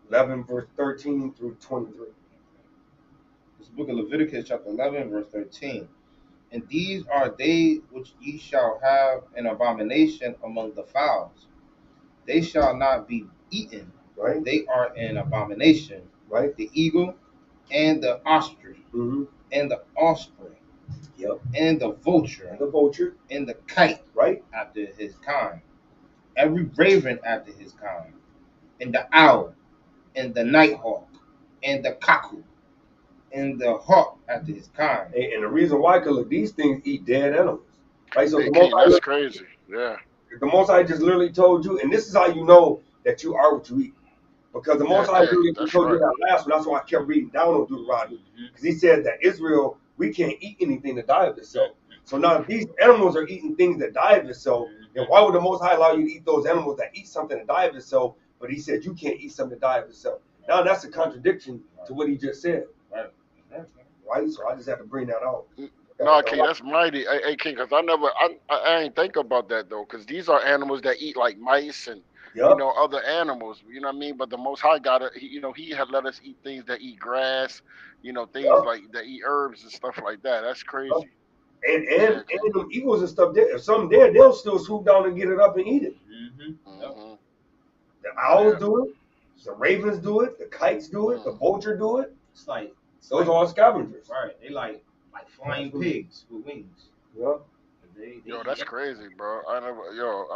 11 verse 13 through 23. This book of Leviticus chapter 11 verse 13. And these are days which ye shall have an abomination among the fowls. They shall not be eaten. Right. They are an abomination. Right. The eagle and the ostrich and the osprey. Yep. And the vulture. And the vulture. And the kite. Right. After his kind. Every raven after his kind. And the owl. And the nighthawk. And the cuckoo. And the hawk after his kind. And the reason why, because these things eat dead animals. Right? So Hey, King, that's crazy. Yeah. The Most High just literally told you, and this is how you know that you are what you eat. Because the Most High literally told you that last one. That's why I kept reading down on Deuteronomy. Because he said that Israel, we can't eat anything that die of itself. So now if these animals are eating things that die of itself, then why would the Most High allow you to eat those animals that eat something that die of itself, but he said you can't eat something that die of itself? Now that's a contradiction to what he just said. Right? So I just have to bring that out. No, King, that's mighty. Hey, King, because I ain't think about that, though, because these are animals that eat like mice and, other animals, you know what I mean? But the Most High he had let us eat things that eat grass, things like that eat herbs and stuff like that. That's crazy. And them eagles and stuff, if something dead, they'll still swoop down and get it up and eat it. The owls do it. The ravens do it. The kites do it. The vulture do it. It's like those are all scavengers. Right. They like flying pigs with wings. Yeah. Yo, that's crazy, bro. I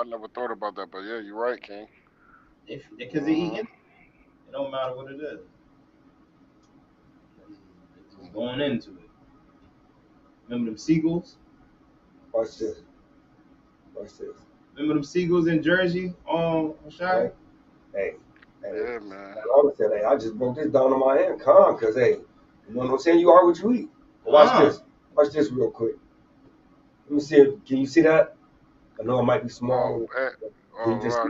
never thought about that, but yeah, you're right, King. Because they eat it. It don't matter what it is. It's going into it. Remember them seagulls? Watch this. Remember them seagulls in Jersey on Shy? Hey. Yeah, man. I just broke this down on my hand, because you know what I'm saying? You are what you eat. Watch this. Watch this real quick. Let me see. Can you see that? I know it might be small. Wow.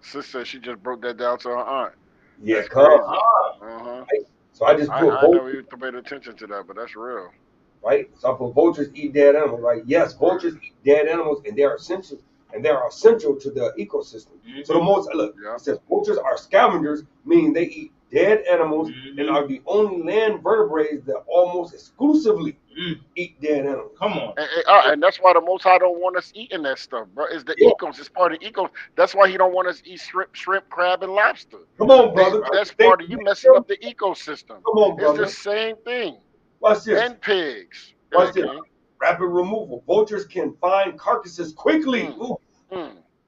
Sister, she just broke that down to her aunt. Yeah, So I just put I never even paid attention to that, but that's real. Right? So I put vultures eat dead animals. Right? Yes, vultures eat dead animals, and they are essential. And they are essential to the ecosystem. So it says vultures are scavengers, meaning they eat dead animals and are the only land vertebrates that almost exclusively eat dead animals. Come on. And that's why the Most High don't want us eating that stuff, bro. It's the ecos. It's part of the ecos. That's why he don't want us to eat shrimp, crab, and lobster. Come on, brother. That's part of you messing up the ecosystem. Come on, brother. It's the same thing. Watch this. And pigs. Watch this. Rapid removal. Vultures can find carcasses quickly.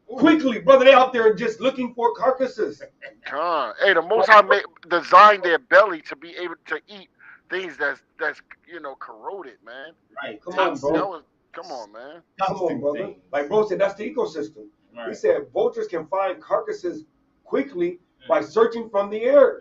Quickly, brother. They out there just looking for carcasses. Hey, the Most High designed their belly to be able to eat things that's corroded, man. Right. Come on, bro. Come on, man. Come on, brother. Like bro said, that's the ecosystem. Right. He said vultures can find carcasses quickly by searching from the air,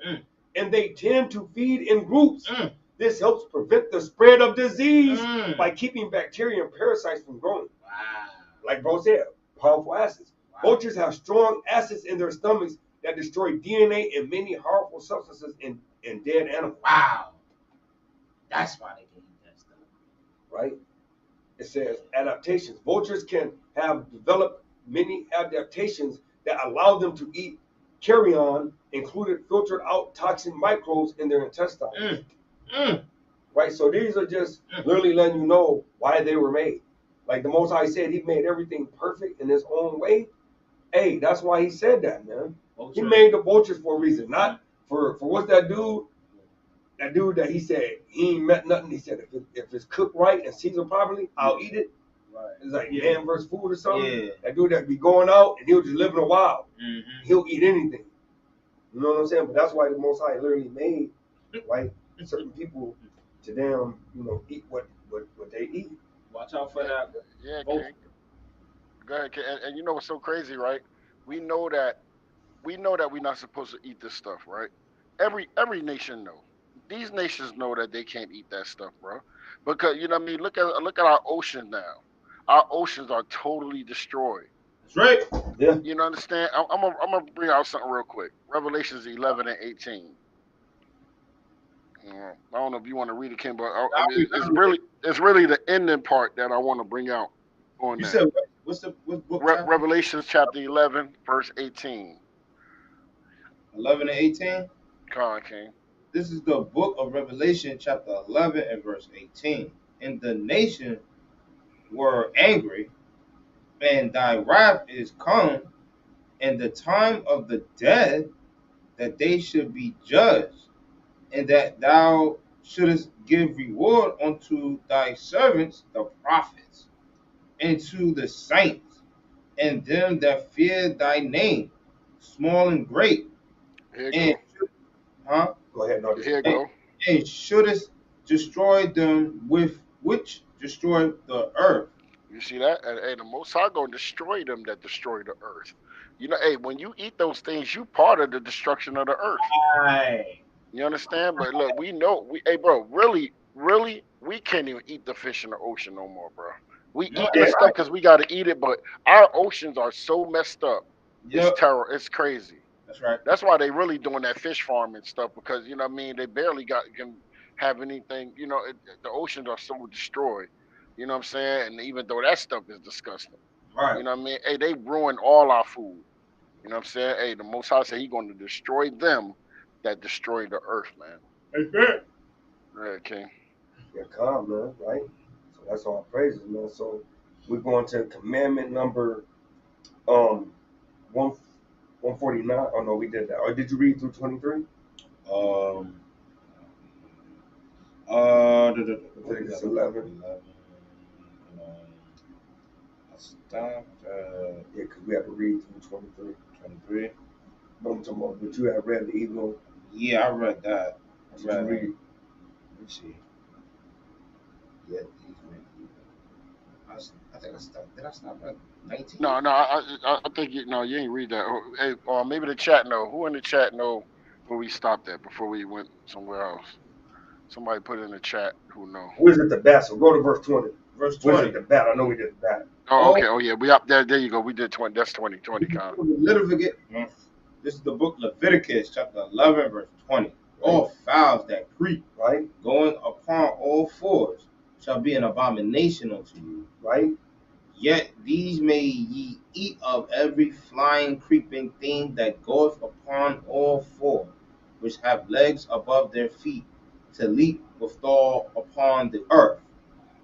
and they tend to feed in groups. This helps prevent the spread of disease by keeping bacteria and parasites from growing. Wow. Like bro said, powerful acids. Wow. Vultures have strong acids in their stomachs that destroy DNA and many harmful substances in dead animals. Wow. That's why they can eat that stuff. Right? It says adaptations. Vultures can have developed many adaptations that allow them to eat carrion, included filtered out toxin microbes in their intestines. Right? So these are just literally letting you know why they were made. Like the Most High said, he made everything perfect in his own way. Hey, that's why he said that, man. Vulture. He made the vultures for a reason, not for what's that dude? That dude that he said he ain't met nothing. He said if it's cooked right and seasoned properly, I'll eat it. It's like man versus food or something. Yeah. That dude that be going out and he'll just live in the wild. Mm-hmm. He'll eat anything. You know what I'm saying? But that's why the Most High literally made, right, certain people to them, eat what they eat. Watch out for that. Yeah, King. Go ahead, King. And you know what's so crazy, right? We know that we're not supposed to eat this stuff, right? Every nation know. These nations know that they can't eat that stuff, bro. Because you know what I mean. Look at our ocean now. Our oceans are totally destroyed. That's right. Yeah. You know, understand? I'm gonna bring out something real quick. Revelations 11 and 18. I don't know if you want to read it, King, but it's really the ending part that I want to bring out on You that. said what's book chapter? Revelations chapter 11, verse 18. 11 and 18. Come on, King. This is the book of Revelation, chapter 11 and verse 18. And the nation were angry, and thy wrath is come, and the time of the dead, that they should be judged, and that thou shouldest give reward unto thy servants, the prophets, and to the saints, and them that fear thy name, small and great. Here you go. Go ahead, no. Here you go. And shouldest destroy them with which destroy the earth. You see that? And the Most High gonna destroy them that destroy the earth. You know, hey, when you eat those things, you part of the destruction of the earth. Right. You understand? But look, hey, bro, really, we can't even eat the fish in the ocean no more, bro. We eat this stuff because we gotta eat it, but our oceans are so messed up. It's terror. It's crazy. That's right. That's why they really doing that fish farm and stuff, because you know what I mean, they barely can have anything. You know, the oceans are so destroyed. You know what I'm saying? And even though that stuff is disgusting, right? You know what I mean? Hey, they ruin all our food. You know what I'm saying? Hey, the Most High said He going to destroy them that destroy the earth, man. That's right. Right, King. Yeah, calm, man. Right. So that's all praises, man. So we're going to commandment number 149. Oh no, we did that. Or did you read through 23? Leviticus 11. I stopped. Yeah, because we have to read through 23. 23. But I'm talking about, but you have read the evening. Yeah, I read that. Did you read? Let me see. Yeah, I think I stopped. Did I stop at 19? No, I think you ain't read that. Hey, or maybe the chat know. Who in the chat know where we stopped at before we went somewhere else? Somebody put in the chat who know. Where's it the bat? So go to verse 20. Verse 20. Where's it the bat? I know we did the bat. Oh, okay. Oh, yeah. We up there. There you go. We did 20. That's 20. 20, Con. Leviticus. This is the book Leviticus, chapter 11, verse 20. Right. All fowls that creep, right, going upon all fours, shall be an abomination unto you. Right. Yet these may ye eat of every flying, creeping thing that goeth upon all four, which have legs above their feet, to leap withal upon the earth.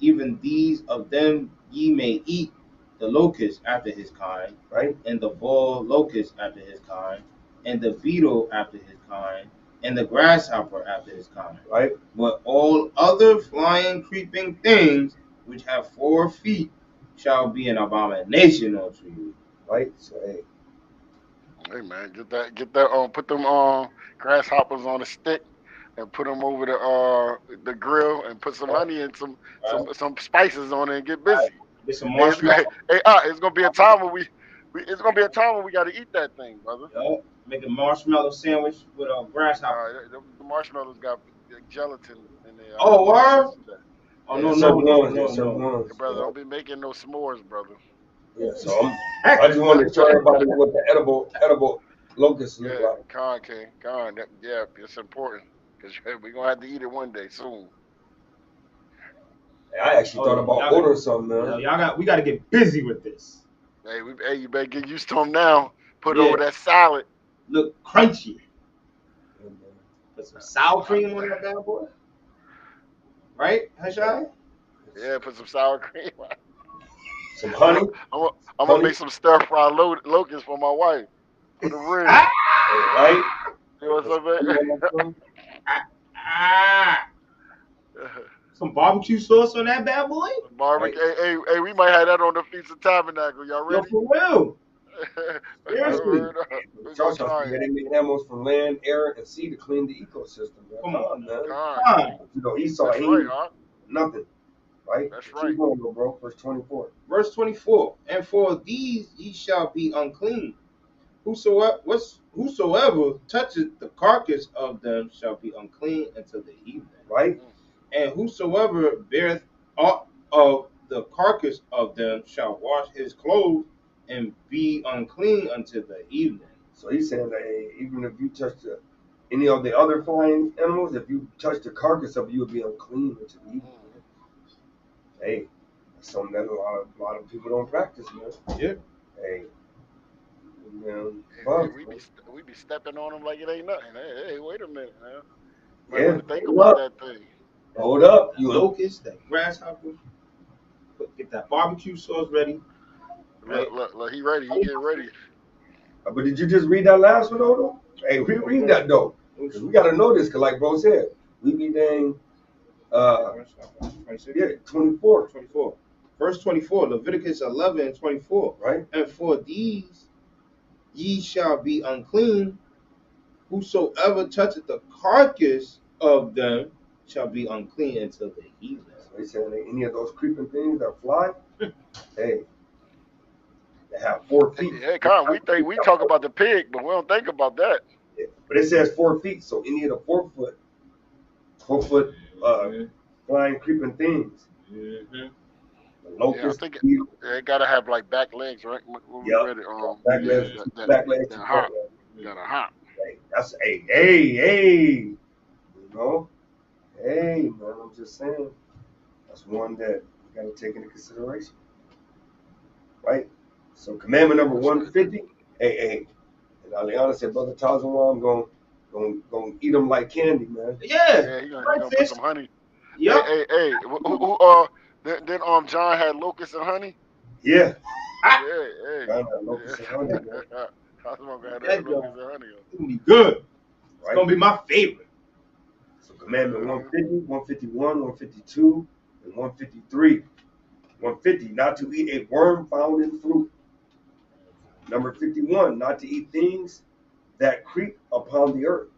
Even these of them ye may eat, the locust after his kind, right, and the bull locust after his kind, and the beetle after his kind, and the grasshopper after his kind, right. But all other flying, creeping things which have 4 feet shall be an abomination unto you. Right. So hey man, get that put them grasshoppers on a stick and put them over the grill and put some honey and some spices on it and get busy. Get some marshmallow. Hey, it's gonna be a time when we gotta eat that thing, brother. Yep. Make a marshmallow sandwich with a grasshopper. The marshmallows got gelatin in there. Oh, word? Oh, yeah, no. Brother, don't be making no s'mores, brother. Yeah, so I just wanted to show everybody what the edible locusts look like. Con, yeah, it's important because we're gonna have to eat it one day soon. I actually thought about ordering something, man. We gotta get busy with this. Hey, you better get used to them now. Put over that salad. Look crunchy. Put some sour cream on that bad boy. Right, Hashai? Yeah, put some sour cream. Some honey. I'm gonna make some stir fried locusts for my wife for the ring. Right. You know what I'm saying? Some barbecue sauce on that bad boy? Barbecue. Hey, we might have that on the Feast of Tabernacle. Y'all Yo, ready? for real. Seriously. Word up. We Y'all gonna try yeah, it. they make animals from land, air, and sea to clean the ecosystem, man. Come on, man. Con. You know, Esau That's ain't right, huh? nothing, right? That's Keep right. going, bro. Verse 24. Verse 24. And for these ye shall be unclean. Whosoever touches the carcass of them shall be unclean until the evening. Right? And whosoever beareth aught of the carcass of them shall wash his clothes and be unclean until the evening. So he's saying that hey, even if you touch any of the other flying animals, if you touch the carcass of it, you would be unclean until the evening. Hey, that's something that a lot of people don't practice, man. Yeah. Hey, man, We be stepping on them like it ain't nothing. Hey, wait a minute, man. Might yeah, want to think about that thing. Hold up, you locusts, that grasshopper. Get that barbecue sauce ready. Right? Look, he ready. He getting ready. But did you just read that last one, though? Hey, read that, though. Because we got to know this, because like bro said, we be dang, yeah, 24. 24. Verse 24, Leviticus 11 and 24. Right. And for these ye shall be unclean. Whosoever toucheth the carcass of them shall be unclean until the evening. So he said any of those creeping things that fly, hey, they have 4 feet. Hey, Con, we talk about the pig, but we don't think about that. Yeah. But it says 4 feet, so any of the 4 foot flying creeping things. Mm-hmm. Locust, I think it gotta have like back legs, right? When we read it, back legs, back legs, that hop, gotta hop. Hey, that's hey. You know, hey man, I'm just saying, that's one that you gotta take into consideration, right? So commandment number 150. Hey. And Aliana said, Brother Tazawam, I'm gonna eat them like candy, man. Yeah, he gonna put some honey. Yep. Hey, then John had locusts and honey. Yeah. Hey. John had locusts and honey, man. Tazawam gonna have that locusts and honey. It's gonna be good. Right? It's gonna be my favorite. So commandment 150, 151, 152, and 153. 150, not to eat a worm found in fruit. Number 51, not to eat things that creep upon the earth.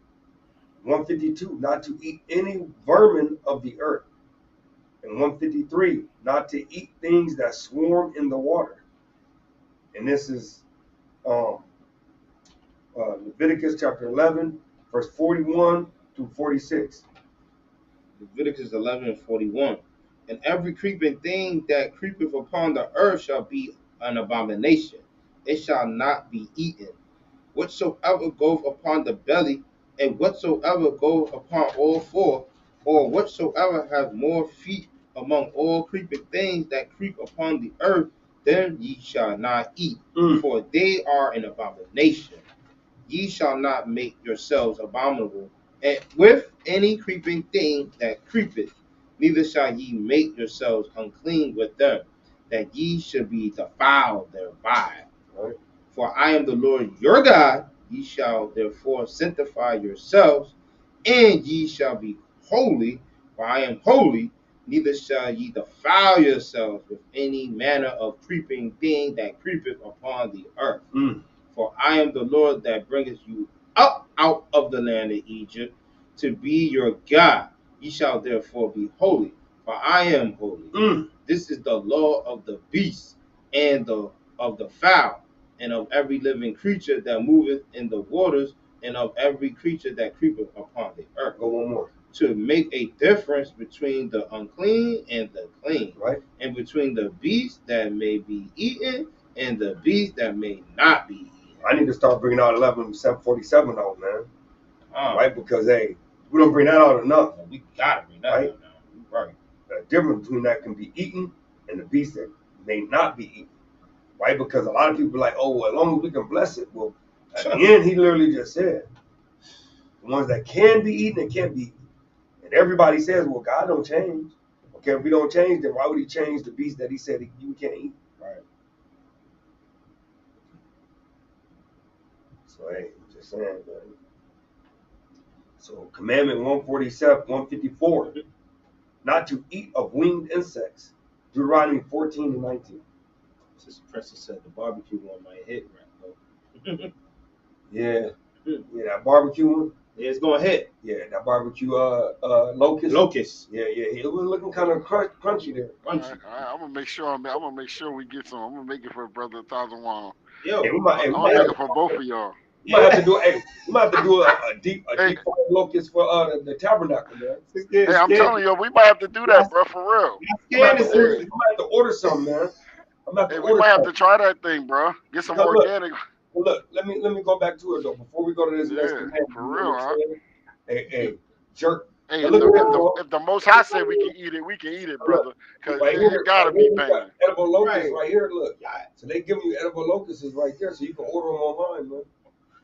152, not to eat any vermin of the earth. And 153, not to eat things that swarm in the water. And this is Leviticus chapter 11, verse 41 through 46. Leviticus 11 and 41. And every creeping thing that creepeth upon the earth shall be an abomination. It shall not be eaten. Whatsoever goeth upon the belly, and whatsoever goeth upon all four, or whatsoever hath more feet among all creeping things that creep upon the earth, them ye shall not eat, for they are an abomination. Ye shall not make yourselves abominable and with any creeping thing that creepeth, neither shall ye make yourselves unclean with them, that ye should be defiled thereby. Right. For I am the Lord your God. Ye shall therefore sanctify yourselves, and ye shall be holy, for I am holy. Neither shall ye defile yourselves with any manner of creeping thing that creepeth upon the earth. For I am the Lord that bringeth you up out of the land of Egypt to be your God. Ye shall therefore be holy, for I am holy. This is the law of the beast and of the fowl, and of every living creature that moveth in the waters, and of every creature that creepeth upon the earth. Go one more. To make a difference between the unclean and the clean, right? And between the beast that may be eaten and the beast that may not be eaten. I need to start bringing out 11:47 out, man. Right? Because, hey, we don't bring that out enough. We gotta bring that out now. Right. The difference between that can be eaten and the beast that may not be eaten. Right? Because a lot of people are like, oh, well, as long as we can bless it. Well, at the end, he literally just said, the ones that can be eaten and can't be eaten. And everybody says, well, God don't change. Okay, if we don't change, then why would he change the beast that he said you can't eat? Right. So, hey, I'm just saying, man. So, commandment 147, 154. not to eat of winged insects. Deuteronomy 14 and 19. Sister Princess said the barbecue one might hit right though. Yeah, that barbecue one. Yeah, it's gonna hit. Yeah, that barbecue locust. Locust. Yeah, it was looking kind of crunchy there. Crunchy. I'm gonna make sure. I'm gonna make sure we get some. I'm gonna make it for Brother Tazawam. Yo, I'm gonna make it for both of y'all. You might have to do. Hey, you might have to do a deep fried locust for the tabernacle, man. Hey, I'm telling you, we might have to do that, bro, for real. You might have to order some, man. Hey, we might have to try that thing, bro. Get some organic. Look, let me go back to it though. Before we go to this next command, for real, huh? Hey, jerk. Hey, if the Most High said we can eat it, brother. Because it gotta be banging. Edible locusts right here. Look, so they giving you edible locusts right there, so you can order them online, man.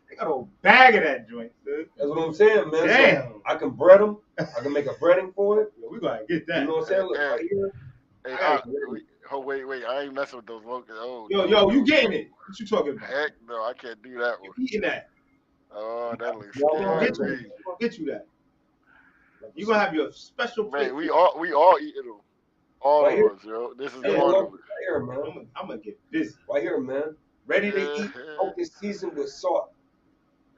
They got a whole bag of that joint, dude. That's what I'm saying, man. Damn. So I can bread them. I can make a breading for it. Yeah, we gotta get that. You know what I'm saying? Look, right here. Hey, wait, I ain't messing with those locusts. Oh, yo, you getting it? What you talking about? Heck no, I can't do that one. You eating that? Oh, that looks We'll scary. get you that. You gonna have your special plate. Man, we all eating them. All of us, yo. This is one of them. Right here, man. I'm gonna get busy. Right here, man. Ready to eat. Locust seasoned with salt.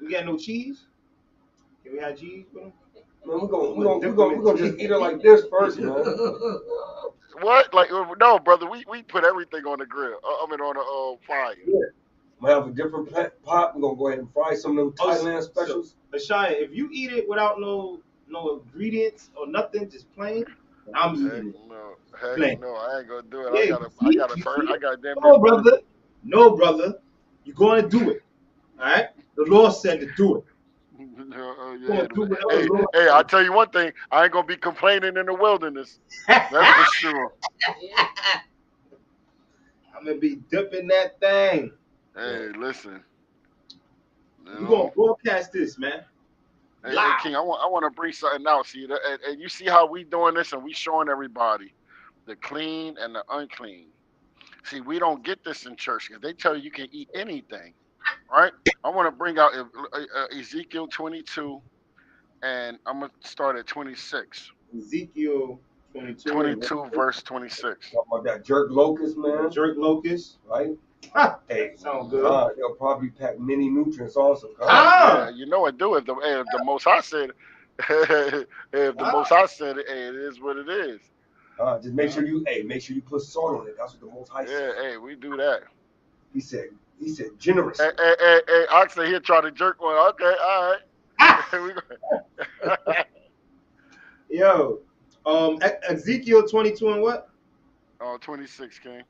We got no cheese? Can we have cheese with them? Man, we're gonna just eat it like this first, man. What? Like no, brother. We put everything on the grill. On the fire. Yeah. We have a different pot. We're gonna go ahead and fry some of them Thailand specials. Ashaya, if you eat it without no ingredients or nothing, just plain, I'm eating it. No, I ain't gonna do it. Yeah, I got damn. No, brother. You're gonna do it. All right. The Lord said to do it. Hey, I'll tell you one thing. I ain't gonna be complaining in the wilderness. That's for sure. I'm gonna be dipping that thing. Hey, listen. We're gonna broadcast this, man. Hey, King, I want to bring something out. See, and you see how we doing this, and we showing everybody the clean and the unclean. See, we don't get this in church because they tell you can eat anything, right? I want to bring out Ezekiel 22, and I'm gonna start at 26. Ezekiel 22. 22 verse 26. Talking about that jerk locust, man. Jerk locust, right? Hey, sounds good. They'll probably pack many nutrients also. Yeah, you know it do. If the Most High said, if the Most High said it, hey, it is what it is. Just make sure you put salt on it. That's what the Most High said. Yeah, hey, we do that. He said generous. Hey, Oxley here try to jerk one. Okay, all right. Yo, Ezekiel 22 and what? 26, King.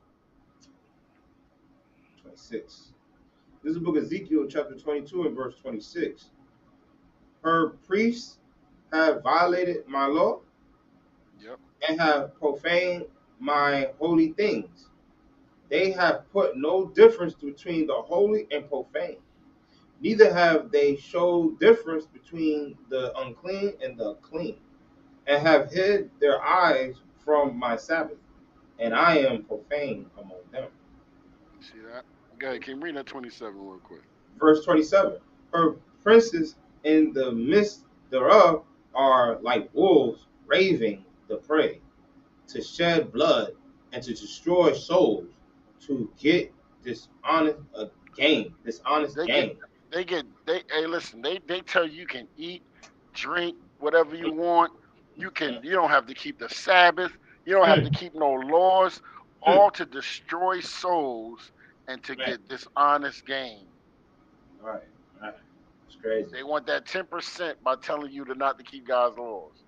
26. This is the book of Ezekiel, chapter 22 and verse 26. Her priests have violated my law. Yep. And have profaned my holy things. They have put no difference between the holy and profane. Neither have they showed difference between the unclean and the clean, and have hid their eyes from my Sabbath, and I am profane among them. See that? Go ahead, can you read that 27 real quick? Verse 27. Her princes in the midst thereof are like wolves raving the prey, to shed blood and to destroy souls, to get dishonest gain. Hey, listen, they tell you can eat, drink, whatever you want. You don't have to keep the Sabbath. You don't have to keep no laws, all to destroy souls and to get dishonest gain. Right. It's crazy. They want that 10% by telling you not to keep God's laws.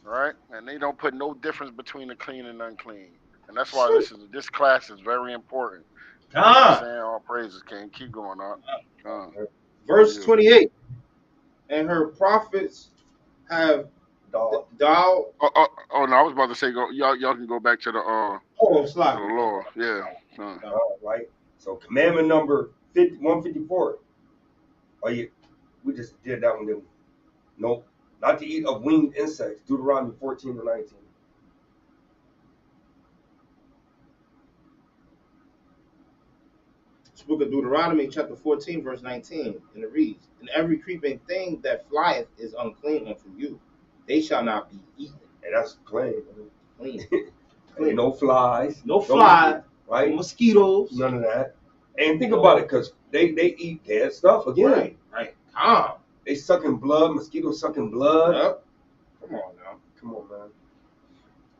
Right? And they don't put no difference between the clean and unclean. And that's why this class is very important. You know what I'm saying? All praises, King. Keep going on. Verse 28. And her prophets have Oh, no, I was about to say, y'all can go back to the law. Yeah. Right. So commandment number 154. Oh yeah, we just did that one, didn't we? Nope. Not to eat of winged insects. Deuteronomy 14 and 19. This book of Deuteronomy, chapter 14, verse 19, and it reads, and every creeping thing that flieth is unclean unto you. They shall not be eaten. And that's plain. Clean. Ain't no flies. No flies. Right? No mosquitoes. None of that. And think about it, because they eat dead stuff again. Right. Calm. They sucking blood, mosquitoes sucking blood. Yep. Come on now. Come on, man.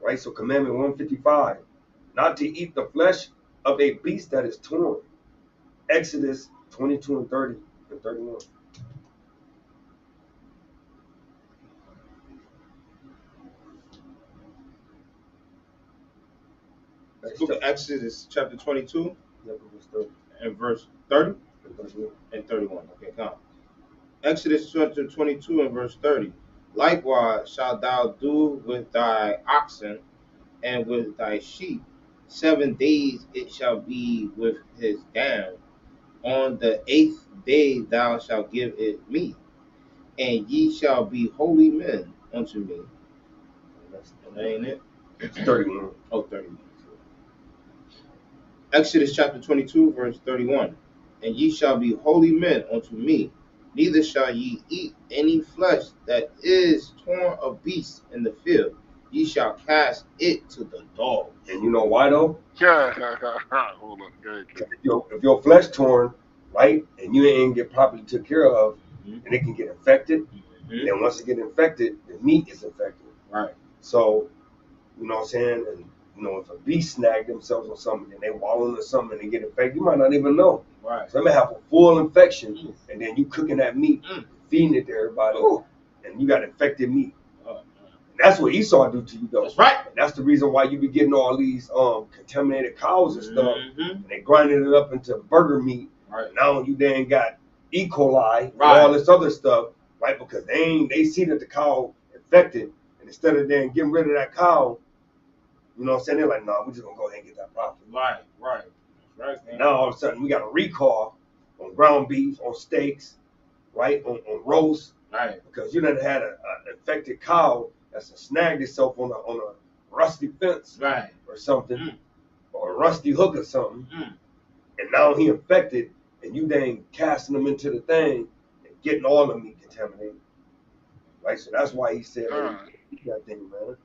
Right? So commandment 155, not to eat the flesh of a beast that is torn. Exodus 22 and 30 and 31. Book of Exodus chapter 22 and verse 30 and 31. Okay, come. Exodus chapter 22 and verse 30. Likewise shalt thou do with thy oxen and with thy sheep. 7 days it shall be with his dam. On the 8th day thou shalt give it meat, and ye shall be holy men unto me. That ain't it? It's 31. Oh, 31. Exodus chapter 22, verse 31. And ye shall be holy men unto me, neither shall ye eat any flesh that is torn of beasts in the field. Ye shall cast it to the dogs. And you know why though? Yeah. Hold on. If your flesh torn, right, and you ain't get properly took care of, and it can get infected, and then once it get infected, the meat is infected. Right. So, you know what I'm saying? And you know, if a beast snag themselves on something and they wallow into something and they get infected, you might not even know. Right. So they may have a full infection, and then you cooking that meat, feeding it to everybody, and you got infected meat. And that's what Esau do to you, though. That's right. And that's the reason why you be getting all these contaminated cows and stuff, and they grinding it up into burger meat. Right. Now you then got E. coli and Right. all this other stuff, right? Because they see that the cow infected, and instead of then getting rid of that cow, you know what I'm saying? They're like, nah, we're just gonna go ahead and get that profit. Right. Right. And now all of a sudden we got a recall on ground beef, on steaks, right? On roast. Right. Because you done had an infected cow that's snagged itself on a rusty fence, right, or something, or a rusty hook or something, and now he infected, and you dang casting him into the thing and getting all the meat contaminated. Right? So that's why he said, hey, eat that thing, man.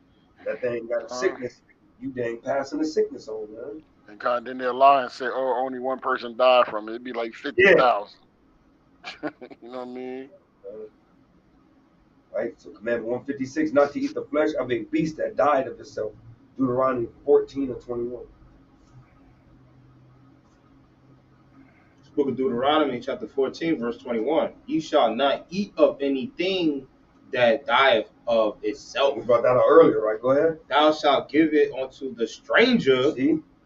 That thing got a sickness. You dang passing the sickness on, man. And kind of then they'll lie and say, oh, only one person died from it. It'd be like 50,000. You know what I mean? Right? So commandment 156, not to eat the flesh of a beast that died of itself. Deuteronomy 14 and 21. This book of Deuteronomy, chapter 14, verse 21. You shall not eat of anything that dieth of itself. We brought that out earlier, right? Go ahead. Thou shalt give it unto the stranger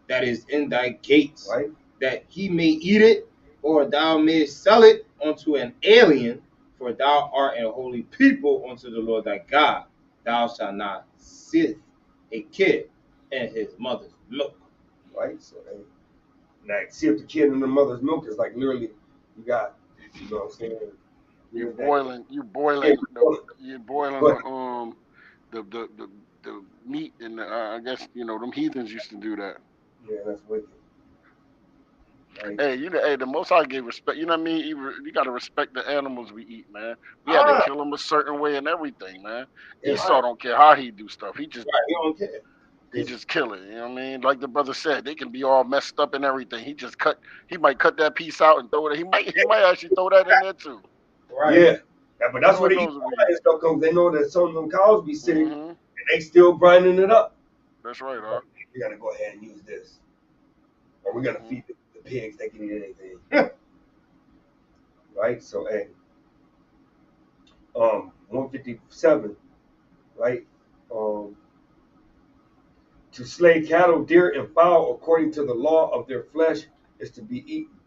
that is in thy gates, right, that he may eat it, or thou mayest sell it unto an alien, for thou art a holy people unto the Lord thy God. Thou shalt not sith a kid in his mother's milk. Right? So now see if the kid in the mother's milk is like literally you got, you know what I'm saying? You boiling the meat, and I guess them heathens used to do that. Yeah, that's wicked. Right. Hey, the Most High gave respect. You know what I mean? You got to respect the animals we eat, man. We had to kill them a certain way and everything, man. Esau don't care how he do stuff. He just he don't care. He just kill it. You know what I mean? Like the brother said, they can be all messed up and everything. He might cut that piece out and throw it. He might actually throw that in there too. Right. Yeah, but that's what they stuff comes. They know that some of them cows be sick, and they still grinding it up. That's right, huh? We gotta go ahead and use this, or we're gonna feed the pigs. They can eat anything. Right. So, 157. Right. To slay cattle, deer, and fowl according to the law of their flesh is to be eaten.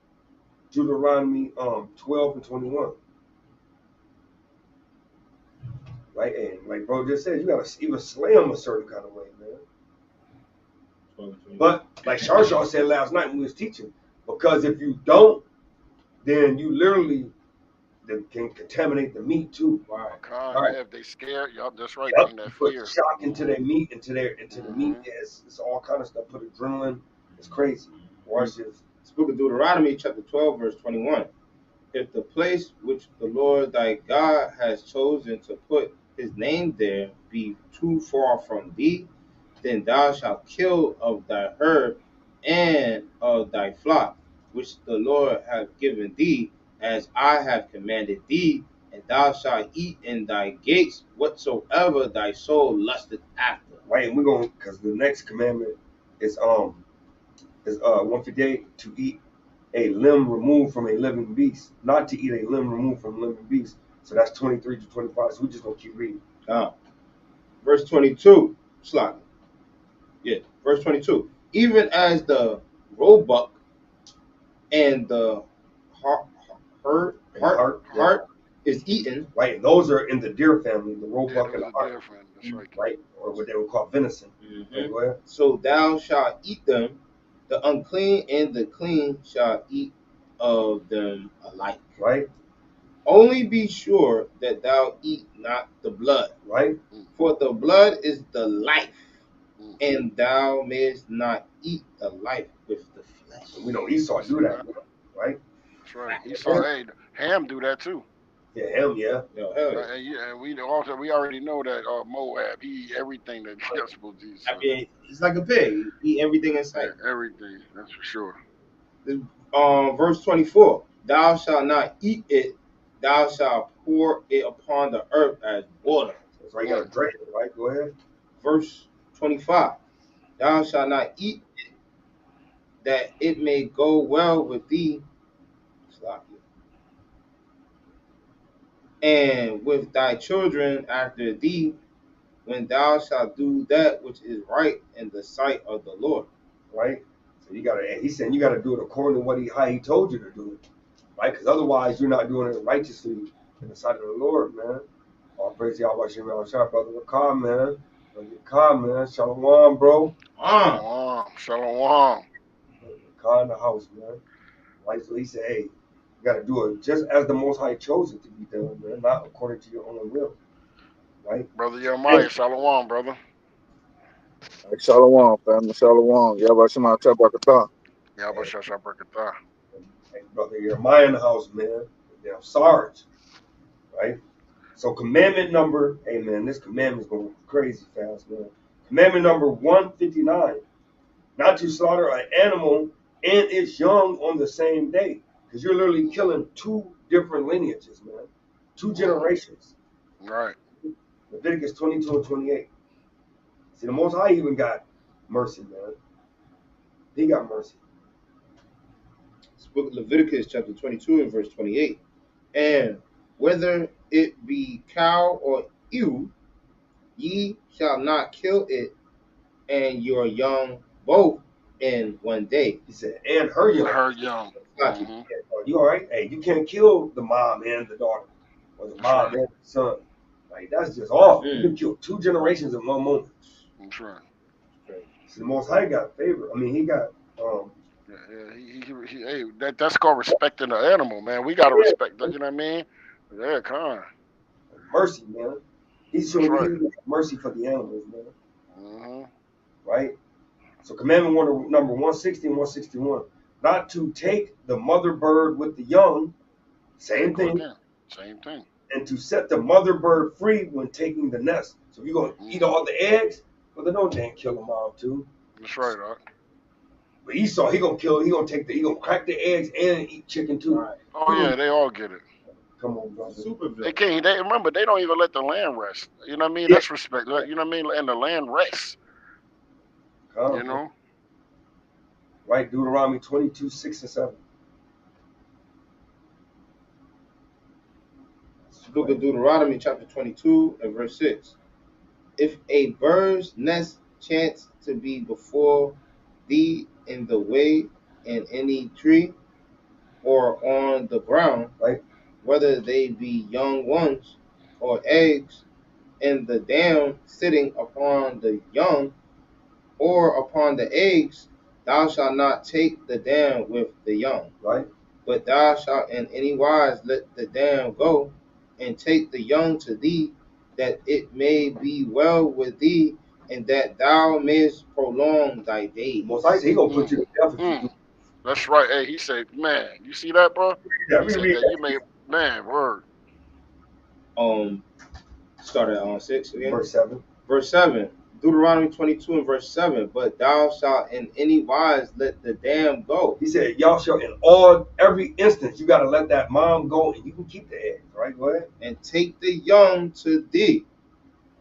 Deuteronomy 12 and 21. Right, and like bro just said, you gotta even slay them a certain kind of way, man. But like Sharshaw said last night when we was teaching, because if you don't, then you literally can contaminate the meat too. Right. Yeah, if they scared, yup, that's right. Yep. That Put fear. shock into their meat, into the meat. Yeah, it's all kind of stuff. Put adrenaline. It's crazy. Watch this. This book of Deuteronomy, chapter 12, verse 21. If the place which the Lord thy God has chosen to put his name there be too far from thee, then thou shalt kill of thy herd and of thy flock, which the Lord hath given thee, as I have commanded thee, and thou shalt eat in thy gates whatsoever thy soul lusteth after. Right, and we're going, because the next commandment is 158, to eat a limb removed from a living beast, not to eat a limb removed from a living beast. So that's 23 to 25. So we just gonna keep reading. Verse 22, slide. Yeah, verse 22. Even as the roebuck and the heart is eaten. Right, those are in the deer family, the roebuck and the hart. Deer family. That's right. Right, or what they would call venison. Okay, go ahead. So thou shalt eat them, the unclean and the clean shall eat of them alike. Right. Only be sure that thou eat not the blood. Right. For the blood is the life, and thou mayest not eat the life with the flesh. We know Esau do that, right? That's right. Esau, hey, Ham do that too. Yeah, Ham, yeah. And we already know that Moab, he eat everything that you're not supposed to eat. So. I mean, it's like a pig. He eat everything in sight. Yeah, everything, that's for sure. Verse 24. Thou shalt not eat it, thou shalt pour it upon the earth as water. That's right, you gotta drink it, right? Go ahead. Verse 25. Thou shalt not eat it, that it may go well with thee, and with thy children after thee, when thou shalt do that which is right in the sight of the Lord. Right? So you gotta, he's saying you gotta do it according to how he told you to do it. Right? Because otherwise you're not doing it righteously in the sight of the Lord, man. All praise to Yahweh Shem Shah, brother Rakam, man. Brother Rakam, man. Shalom, bro. Shalom. Rakam in the house, man. Right? So he said, hey, you gotta do it just as the Most High chose it to be done, man, not according to your own will. Right? Brother Jeremiah, shalom, brother. Hey, shalom, family. Shalom. Yahweh Shema Tabakatah. Yahweh Shasha Brakatah. Hey, brother Jeremiah in the house, man. Damn Sarge. Right? So commandment number, hey man, this commandment's going crazy fast, man. Commandment number 159, not to slaughter an animal and its young on the same day. Because you're literally killing two different lineages, man. Two generations. Right. Leviticus 22 and 28. See, the Most High even got mercy, man. He got mercy. It's book of Leviticus chapter 22 and verse 28. And whether it be cow or ewe, ye shall not kill it and your young both in one day. He said, and her young. Her young. Mm-hmm. You all right? Hey, you can't kill the mom and the daughter, or the mom and the son. Like, that's just awful. You can kill two generations in one moment. That's right. See, the Most High got favor. I mean, he got. Hey, that's called respecting the animal, man. We gotta respect that. You know what I mean? Yeah, come on. Mercy, man. He's showing mercy for the animals, man. Mm-hmm. Right. So, commandment number 160 and 161, not to take the mother bird with the young. Same thing. Same thing. And to set the mother bird free when taking the nest. So if you're gonna eat all the eggs, well then don't damn kill the mom too. That's right, Doc. But Esau, he gonna crack the eggs and eat chicken too. Right. Oh yeah, they all get it. Come on, brother. Super. They can't. They remember they don't even let the land rest. You know what I mean? Yeah. That's respect. You know what I mean? And the land rests. You know. Right, Deuteronomy 22, 6 and 7. Book of Deuteronomy chapter 22 and verse 6. If a bird's nest chance to be before thee in the way in any tree or on the ground, right, whether they be young ones or eggs, and the down sitting upon the young or upon the eggs, thou shalt not take the down with the young. Right. But thou shalt in any wise let the down go, and take the young to thee, that it may be well with thee, and that thou mayest prolong thy days. Most likely, he gonna put you to death if you do. That's right. Hey, he said, man, you see that, bro? Yeah, he said that you made, man, word. Start at 6 again. Verse 7. Verse 7. Deuteronomy 22 and verse 7. But thou shalt in any wise let the dam go. He said, y'all shall in every instance, you got to let that mom go and you can keep the eggs, right? Go ahead. And take the young to thee,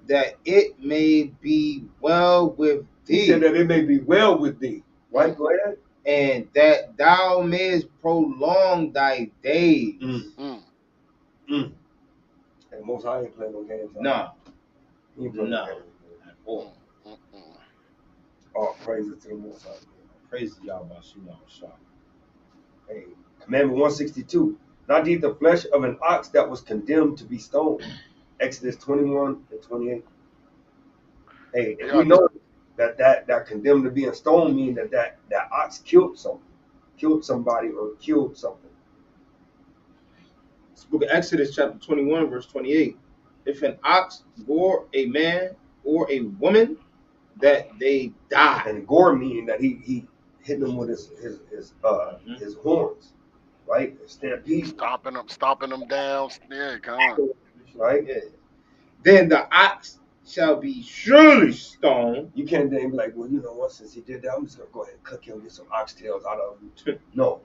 that it may be well with thee. He said that it may be well with thee, right? Go ahead. And that thou mayest prolong thy days. And Most High ain't playing no games. Nah. He ain't playing no games. At all. All praises to the Most High. Praise Yahweh Shah. Hey, Commandment 162. Not to eat the flesh of an ox that was condemned to be stoned. Exodus 21 and 28. Hey, and we know that condemned to being stoned means that ox killed somebody or killed something. This book of Exodus chapter 21 verse 28. If an ox gore a man or a woman, that they die. And gore meaning that he hit them with his horns, right? Stampede. Stomping them down. Yeah, come on. Right? Yeah. Then the ox shall be surely stoned. You can't then be like, well, you know what, since he did that, I'm just gonna go ahead and cook him and get some oxtails out of him. No.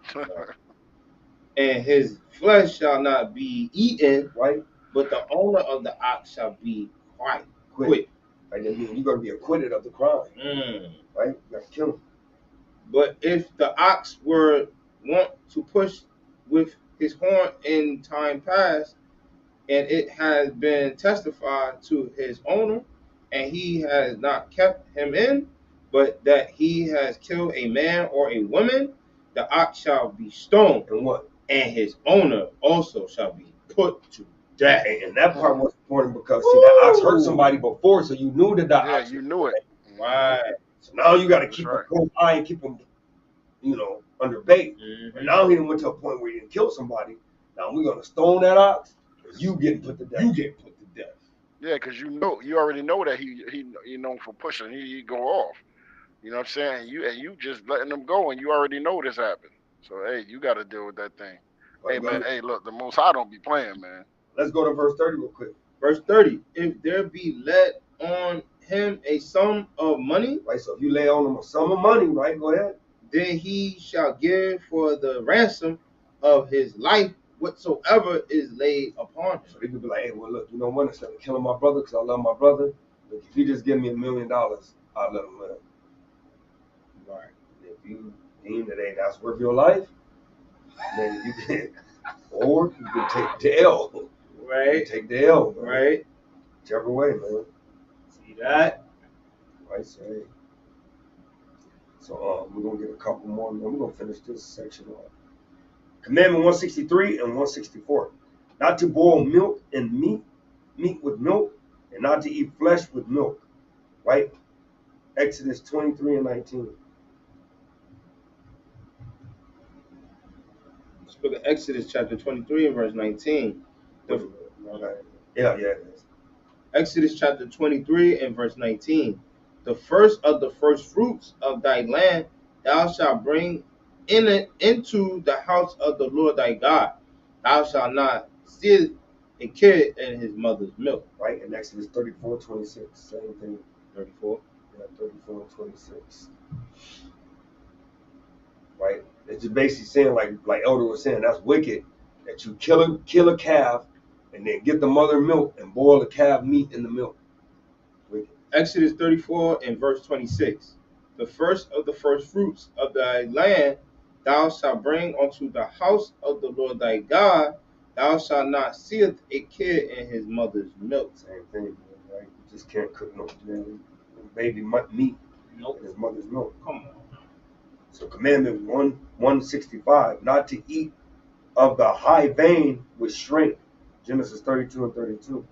And his flesh shall not be eaten, right? But the owner of the ox shall be quit. Right? That means you're gonna be acquitted of the crime. Right? You gotta kill him. But if the ox were wont to push with his horn in time past, and it has been testified to his owner, and he has not kept him in, but that he has killed a man or a woman, the ox shall be stoned. And what? And his owner also shall be put to death. And that part was important because see, that ox hurt somebody before, so you knew that ox. Yeah, you knew it. Right. So now you got to keep a close eye and keep him, under bait. And now he went to a point where he didn't kill somebody. Now we're gonna stone that ox. You getting put to death. You get put to death. Yeah, because you already know that he known for pushing. He go off. You know what I'm saying? And you just letting him go, and you already know this happened. So hey, you got to deal with that thing. Hey man, hey look, the Most High don't be playing, man. Let's go to verse 30 real quick. Verse 30. If there be let on him a sum of money, right? So if you lay on him a sum of money, right? Go ahead. Then he shall give for the ransom of his life whatsoever is laid upon him. So they could be like, hey, well, look, you know what? Instead of killing my brother because I love my brother, look, if you just give me $1 million, I'll let him live. Right. If you deem that, hey, that's worth your life, then you can, or you can take the L. Right. Take the L. Man. Right. Whichever way, man. See that? Right, so hey. So we're going to get a couple more, man. We're going to finish this section off. Commandment 163 and 164. Not to boil milk and meat with milk, and not to eat flesh with milk. Right? Exodus 23 and 19. Let's look at Exodus chapter 23 and verse 19. Yeah, it is. Exodus chapter 23 and verse 19. The first of the first fruits of thy land thou shalt bring in it into the house of the Lord thy God. Thou shalt not steal a kid in his mother's milk. Right? In Exodus 34, 26. Same thing. 34? Yeah, 34 and 26. Right? It's just basically saying, like Elder was saying, that's wicked that you kill a calf and then get the mother milk and boil the calf meat in the milk. Wicked. Exodus 34 and verse 26. The first of the first fruits of thy land thou shalt bring unto the house of the Lord thy God. Thou shalt not steal a kid in his mother's milk. Same thing, right? You just can't cook no baby meat in his mother's milk. Come on. So commandment 165, not to eat of the high vein with strength. Genesis 32 and 32.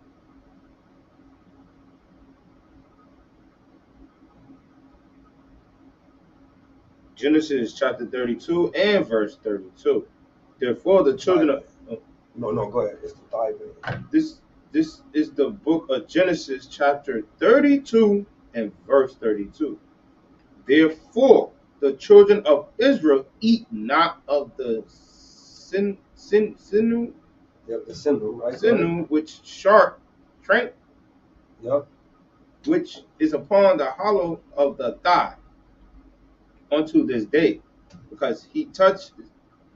Genesis chapter 32 and verse 32. Therefore the children of... No, go ahead. It's the thigh vein. This is the book of Genesis chapter 32 and verse 32. Therefore the children of Israel eat not of the sinew, Yep, the sinew, right? Sinew which sharp Yep. which is upon the hollow of the thigh unto this day, because he touched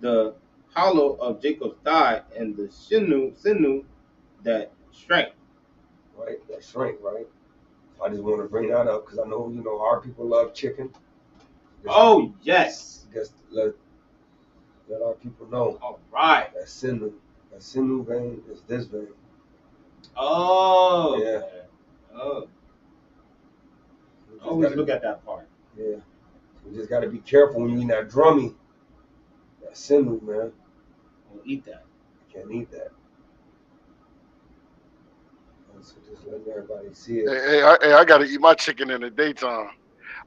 the hollow of Jacob's thigh and the sinew that shrank. Right, that shrink, right? I just want to bring that up because I know, our people love chicken. Oh, yes. Just let our people know. All right. That sinew vein is this vein. Oh. Yeah. Okay. Oh. Always look at that part. Yeah. We just got to be careful when you eat that drummy. That sinew, man. Don't eat that. You can't eat that. So just letting everybody see it. Hey, I gotta eat my chicken in the daytime.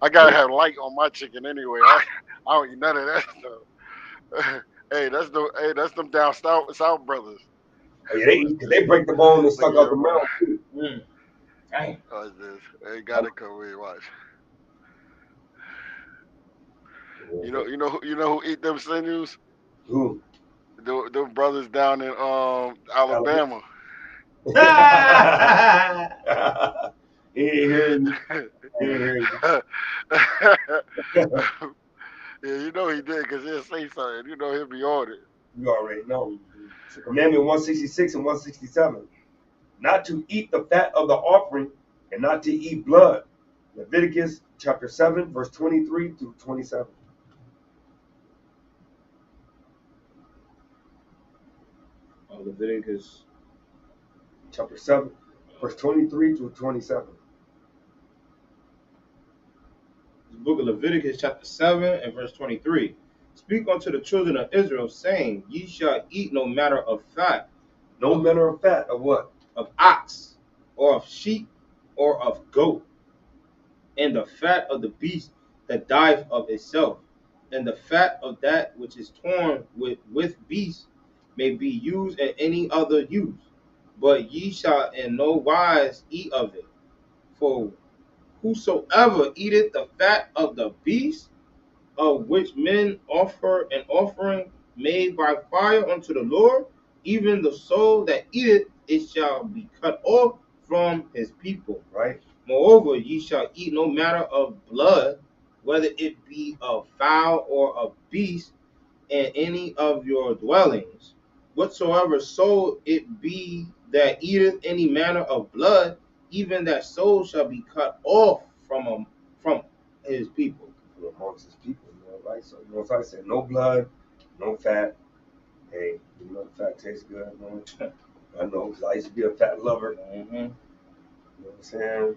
I gotta have light on my chicken anyway. I don't eat none of that stuff. That's them down south brothers. Oh, yeah, they break the bone and suck out the mouth too. Dang. They gotta come in. Watch. You know who eat them sinews? Who? Them brothers down in Alabama. He ain't hearing you. Yeah, you know he did because he'll say something. You know he'll be on it. You already know. So Commandment 166 and 167. Not to eat the fat of the offering and not to eat blood. Leviticus chapter 7, verse 23 through 27. Leviticus chapter 7, verse 23 through 27. The book of Leviticus chapter 7 and verse 23. Speak unto the children of Israel, saying, Ye shall eat no matter of fat. No manner of fat of what? Of ox, or of sheep, or of goat, and the fat of the beast that dieth of itself, and the fat of that which is torn with beasts may be used in any other use, but ye shall in no wise eat of it. For whosoever eateth the fat of the beast, of which men offer an offering made by fire unto the Lord, even the soul that eateth it shall be cut off from his people. Right. Moreover, ye shall eat no matter of blood, whether it be of fowl or of beast, in any of your dwellings. Whatsoever soul it be that eateth any manner of blood, even that soul shall be cut off from his people. From amongst his people, right? So Most High said, no blood, no fat. Hey, fat tastes good, man. I know, because I used to be a fat lover. Mm-hmm. You know what I'm saying?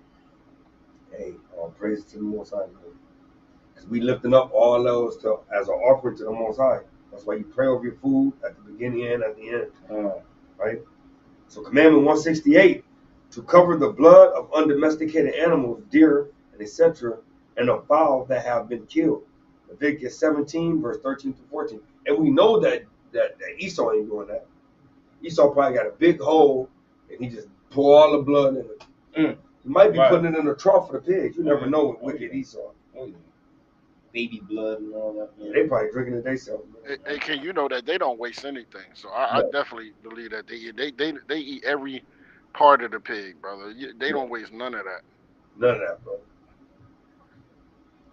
Hey, all praise to the Most High, man. Because we lifting up all those as an offering to the Most High. That's why you pray over your food at the beginning and at the end. Right? So Commandment 168, to cover the blood of undomesticated animals, deer, and etc., and of fowl that have been killed. Leviticus 17, verse 13 to 14. And we know that Esau ain't doing that. Esau probably got a big hole, and he just pour all the blood in it. He might be putting it in a trough for the pigs. You never know with wicked Esau. Oh, yeah. Baby blood and all that. Yeah, they probably drinking it themselves. Hey, King, you know that they don't waste anything. So I definitely believe that they eat every part of the pig, brother. They don't waste none of that. None of that, bro.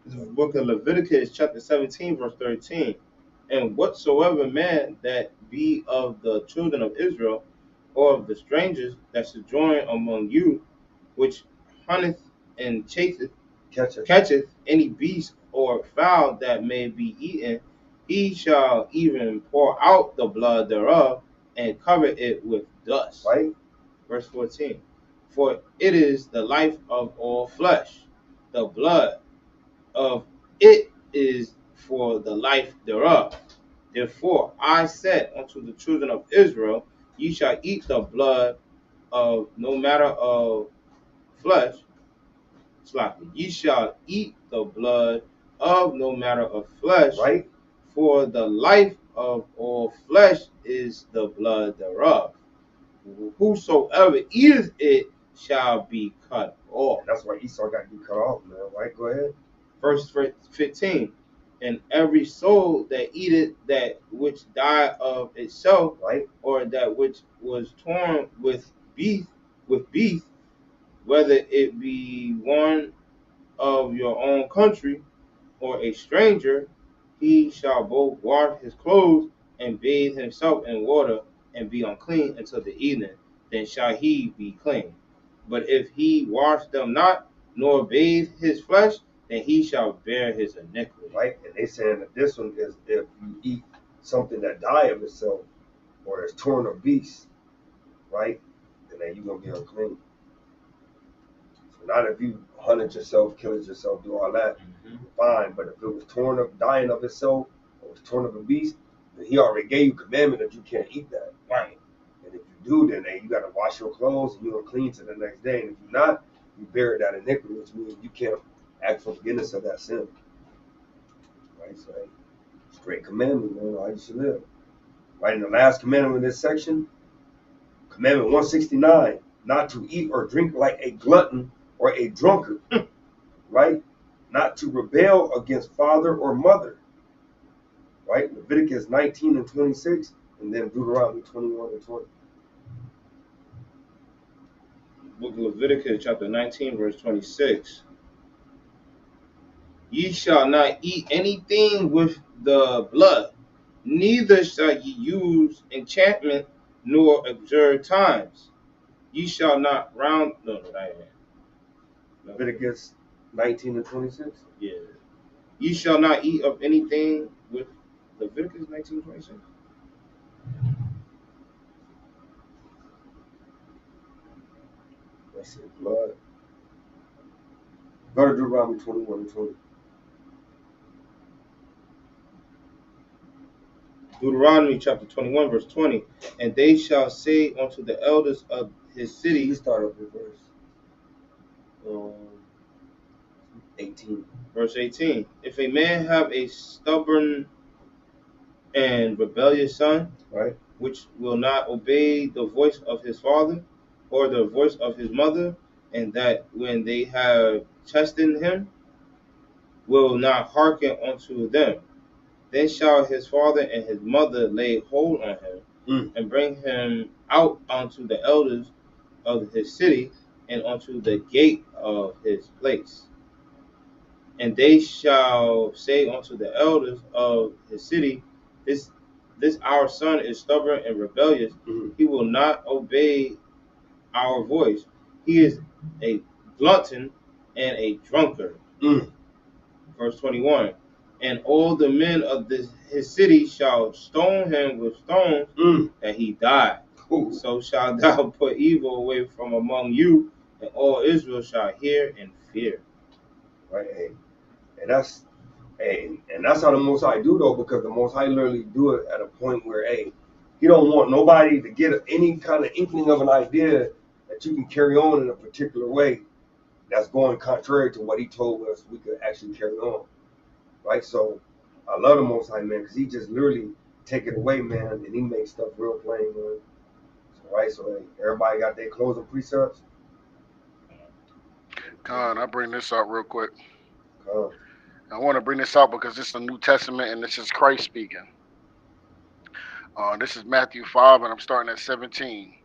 This is the book of Leviticus chapter 17, verse 13. And whatsoever man that be of the children of Israel, or of the strangers that sojourn among you, which hunteth and catcheth any beast or fowl that may be eaten, he shall even pour out the blood thereof and cover it with dust. Right. Verse 14. For it is the life of all flesh. The blood of it is for the life thereof. Therefore I said unto the children of Israel, ye shall eat the blood of no matter of flesh. Ye shall eat the blood of no matter of flesh. Right. For the life of all flesh is the blood thereof. Whosoever eateth it shall be cut off. And that's why Esau got to be cut off, man. Right? Go ahead. Verse 15. And every soul that eateth that which died of itself, right, or that which was torn with beast, whether it be one of your own country or a stranger, he shall both wash his clothes and bathe himself in water and be unclean until the evening. Then shall he be clean. But if he wash them not, nor bathe his flesh, then he shall bear his iniquity. Right? And they saying that this one is if you eat something that die of itself or is torn of beast, right? Then you're going to be unclean. So not if you hunted yourself, killed yourself, do all that, fine. But if it was torn up, dying of itself, or was torn of a beast, then he already gave you commandment that you can't eat that. Right. And if you do, then you got to wash your clothes and you're clean to the next day. And if you're not, you bear that iniquity, which means you can't ask for forgiveness of that sin. Right? So, straight commandment, man, how you should live. Right in the last commandment in this section, commandment 169, not to eat or drink like a glutton or a drunkard, right? Not to rebel against father or mother, right? Leviticus 19 and 26, and then Deuteronomy 21 and 20. Book of Leviticus chapter 19 verse 26. Ye shall not eat anything with the blood, neither shall ye use enchantment nor observe times. Ye shall not round Leviticus 19 and 26. Yeah. Ye shall not eat of anything with Leviticus 19 and 26. That's it, blood. Go to Deuteronomy 21 and 20. Deuteronomy chapter 21 verse 20. And they shall say unto the elders of his city. You start up with verse 18. Verse 18. If a man have a stubborn and rebellious son, right, which will not obey the voice of his father or the voice of his mother, and that when they have chastened him, will not hearken unto them, then shall his father and his mother lay hold on him, and bring him out unto the elders of his city and unto the gate of his place. And they shall say unto the elders of his city, This our son is stubborn and rebellious. He will not obey our voice. He is a glutton and a drunkard. Verse 21. And all the men of his city shall stone him with stones that he die. So shalt thou put evil away from among you, and all Israel shall hear and fear. Right, and that's how the Most High do, though, because the Most High literally do it at a point where he don't want nobody to get any kind of inkling of an idea that you can carry on in a particular way that's going contrary to what he told us we could actually carry on. Right, so I love the Most High, man, because he just literally take it away, man, and he makes stuff real plain, man. So everybody got their closing precepts. Con, I bring this out real quick. I want to bring this out because this is the New Testament and this is Christ speaking. This is Matthew 5 and I'm starting at 17.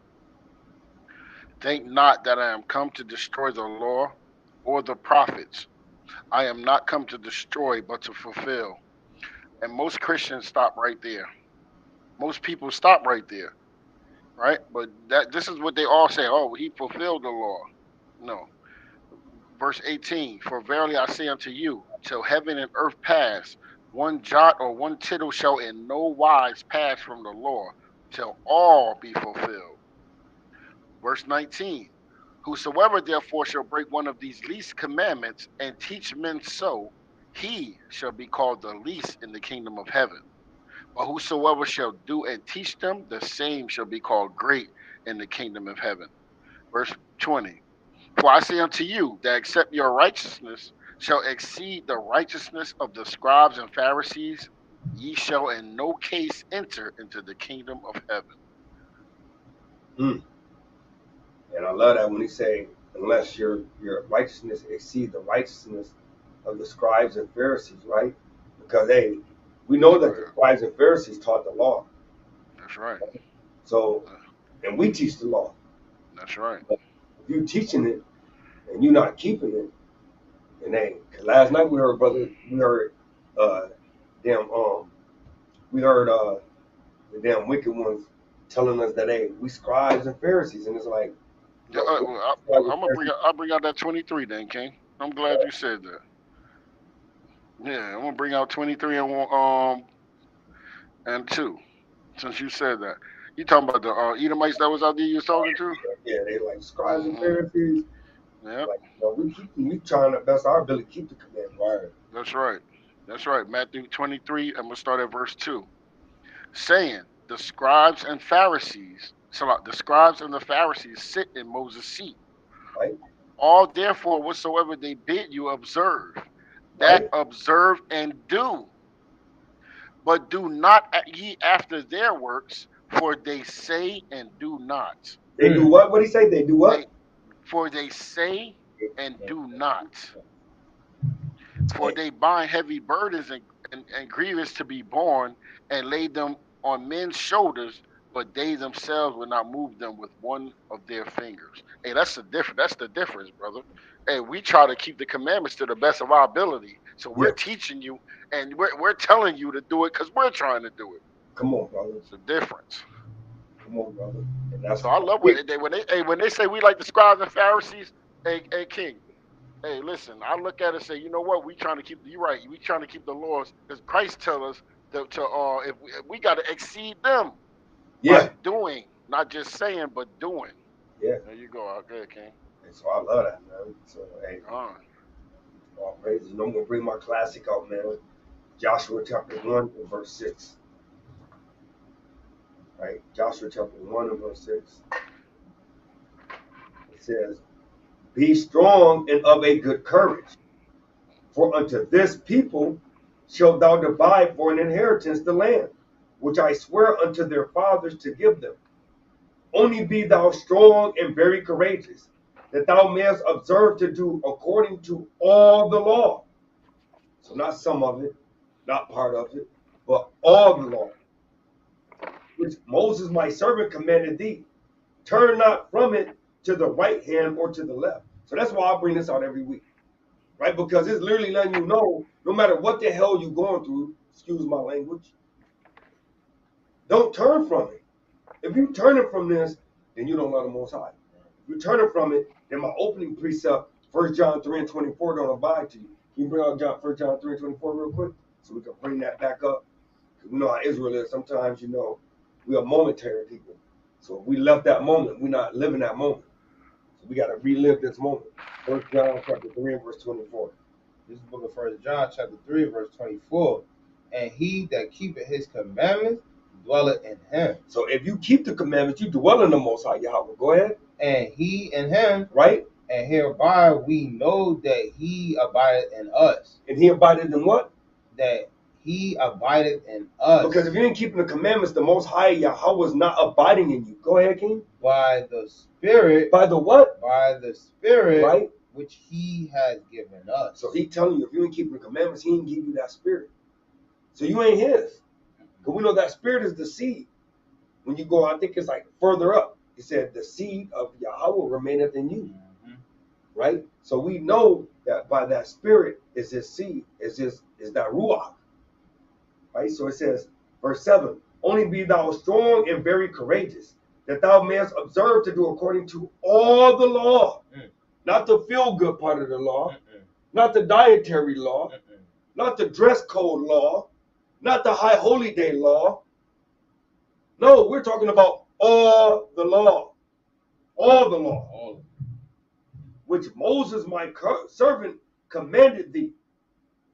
Think not that I am come to destroy the law or the prophets. I am not come to destroy but to fulfill. And most Christians stop right there. Most people stop right there. Right? But this is what they all say. Oh, he fulfilled the law. No. Verse 18, for verily I say unto you, till heaven and earth pass, one jot or one tittle shall in no wise pass from the law, till all be fulfilled. Verse 19, whosoever therefore shall break one of these least commandments and teach men so, he shall be called the least in the kingdom of heaven. But whosoever shall do and teach them, the same shall be called great in the kingdom of heaven. Verse 20, for I say unto you that except your righteousness shall exceed the righteousness of the scribes and Pharisees, ye shall in no case enter into the kingdom of heaven. And I love that when he say, unless your righteousness exceed the righteousness of the scribes and Pharisees, right? Because we know that the scribes and Pharisees taught the law. That's right. So, and we teach the law. That's right. But if you're teaching it and you're not keeping it, and hey, last night we heard the damn wicked ones telling us that hey, we scribes and Pharisees, and it's like, Yeah, no, I'll bring out that 23 then, King. I'm glad you said that. Yeah, I'm gonna bring out 23 and 2, since you said that. You talking about the Edomites that was out there you was talking to? yeah, they like scribes and Mm-hmm. Pharisees. Yep. Like, we trying the best our ability to keep the commandments. Right. That's right. That's right. Matthew 23, I'm gonna start at verse 2. Saying, the scribes and the Pharisees sit in Moses' seat. Right. All therefore whatsoever they bid you observe, that observe and do. But do not ye after their works, for they say and do not. They do what? What did he say? They do what? For they say and do not. For they bind heavy burdens and grievous to be borne, and lay them on men's shoulders, but they themselves will not move them with one of their fingers. Hey, that's the difference. That's the difference, brother. Hey, we try to keep the commandments to the best of our ability. So we're teaching you, and we're telling you to do it because we're trying to do it. Come on, brother. It's a difference. Come on, brother. And that's So I love when they say we like the scribes and Pharisees. Hey, King. Hey, listen, I look at it and say, you know what? We trying to keep, you're right. We trying to keep the laws because Christ tell us if we got to exceed them by doing, not just saying, but doing. Yeah. There you go. Okay, King. And so I love that, man. So, hey, all praises. You know, I'm going to bring my classic out, man. Joshua chapter 1 and verse 6. Right? Joshua chapter 1 and verse 6. It says, be strong and of a good courage, for unto this people shalt thou divide for an inheritance the land, which I swear unto their fathers to give them. Only be thou strong and very courageous, that thou mayest observe to do according to all the law. So not some of it, not part of it, but all the law, which Moses my servant commanded thee. Turn not from it to the right hand or to the left. So that's why I bring this out every week, right? Because it's literally letting you know, no matter what the hell you're going through, excuse my language, don't turn from it. If you turn it from this, then you don't love the Most High. If you turn it from it, then my opening precept, 1 John 3 and 24, don't abide to you. Can you bring out 1 John 3 and 24 real quick? So we can bring that back up. Because we know how Israel is. Sometimes, you know, we are momentary people. So if we left that moment, we're not living that moment. So we got to relive this moment. 1 John chapter 3 and verse 24. This is the book of 1 John chapter 3 verse 24. And he that keepeth his commandments dwelleth in him. So if you keep the commandments, you dwell in the Most High Yahweh. Go ahead. And he in him. Right. And hereby we know that he abideth in us. And he abideth in what? That he abideth in us. Because if you ain't keeping the commandments, the Most High Yahweh is not abiding in you. Go ahead, King. By the Spirit. By the what? By the Spirit. Right. Which he has given us. So he telling you, if you ain't keeping the commandments, he ain't give you that spirit. So you ain't his. Because we know that spirit is the seed. When you go, I think it's like further up. It said the seed of Yahweh remaineth in you. Mm-hmm. Right? So we know that by that spirit is his seed, is that Ruach. Right? So it says, verse 7, only be thou strong and very courageous, that thou mayest observe to do according to all the law. Not the feel-good part of the law, not the dietary law, not the dress code law, not the high holy day law. No, we're talking about all the law. All the law. Which Moses, my servant, commanded thee.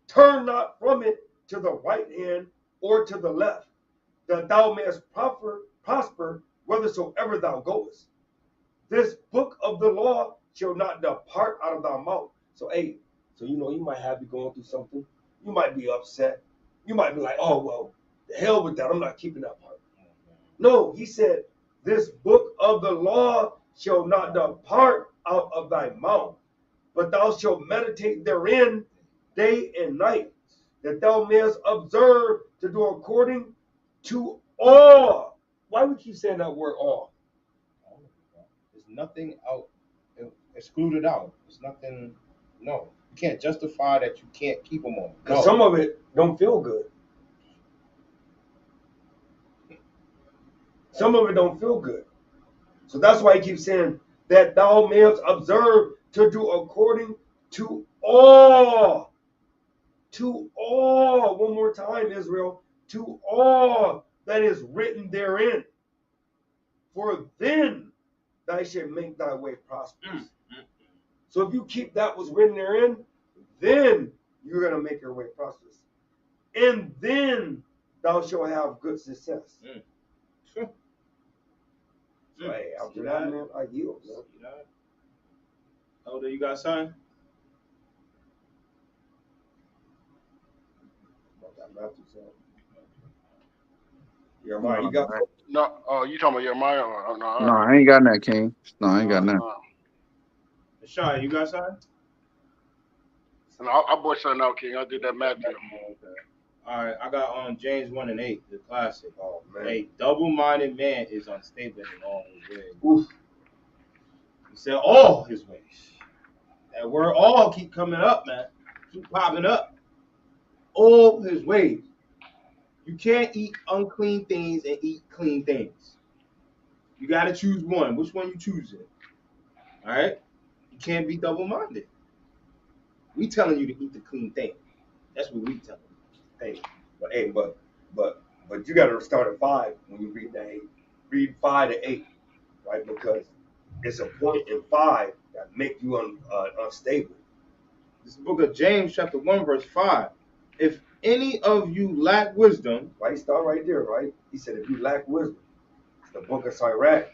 Turn not from it to the right hand or to the left, that thou mayest prosper whithersoever thou goest. This book of the law shall not depart out of thy mouth. So, hey, so you know, you might have you going through something. You might be upset. You might be like, oh, well, the hell with that. I'm not keeping that part. No, he said, this book of the law shall not depart out of thy mouth, but thou shalt meditate therein day and night, that thou mayest observe to do according to all. Why we keep saying that word all? There's nothing out excluded out. It's nothing. No, you can't justify that you can't keep them all. Because some of it don't feel good. Some of it don't feel good. So that's why he keeps saying that thou mayest observe to do according to all. To all. One more time, Israel. To all that is written therein. For then thou shalt make thy way prosperous. So if you keep that what's written therein, then you're going to make your way prosperous. And then thou shalt have good success. So, hey, after that, man, I yield. Man. Elder, you got something? Jeremiah, you got something? No, oh, you talking about Jeremiah? Or, no, No, I ain't got that, King. No, I ain't got that. Sean, you got something? No, I bought something out, King. I did that Matthew. Okay. All right, I got James 1:8, the classic. Oh man, a double-minded man is unstable in all his ways. Oof. He said all his ways. That word "all" keep coming up, man. Keep popping up. All his ways. You can't eat unclean things and eat clean things. You got to choose one. Which one you choosing? All right. You can't be double-minded. We telling you to eat the clean thing. That's what we telling you. But you got to start at 5 when you read that 8. Read 5 to 8, right? Because it's a point in 5 that make you unstable. This is the book of James, chapter 1, verse 5. If any of you lack wisdom, right? Start right there, right? He said, if you lack wisdom, it's the book of Sirach,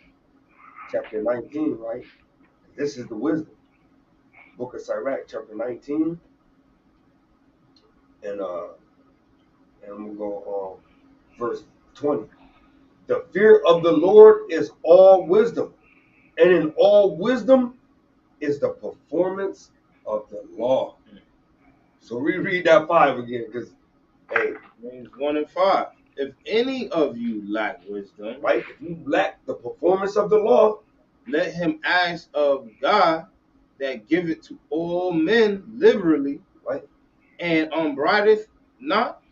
chapter 19, right? This is the wisdom. Book of Sirach, chapter 19, and I'm gonna go on verse 20. The fear of the Lord is all wisdom, and in all wisdom is the performance of the law. So reread that 5 again, because hey, James 1 and 5. If any of you lack wisdom, right? If you lack the performance of the law, let him ask of God that giveth to all men liberally, right? And upbraideth not,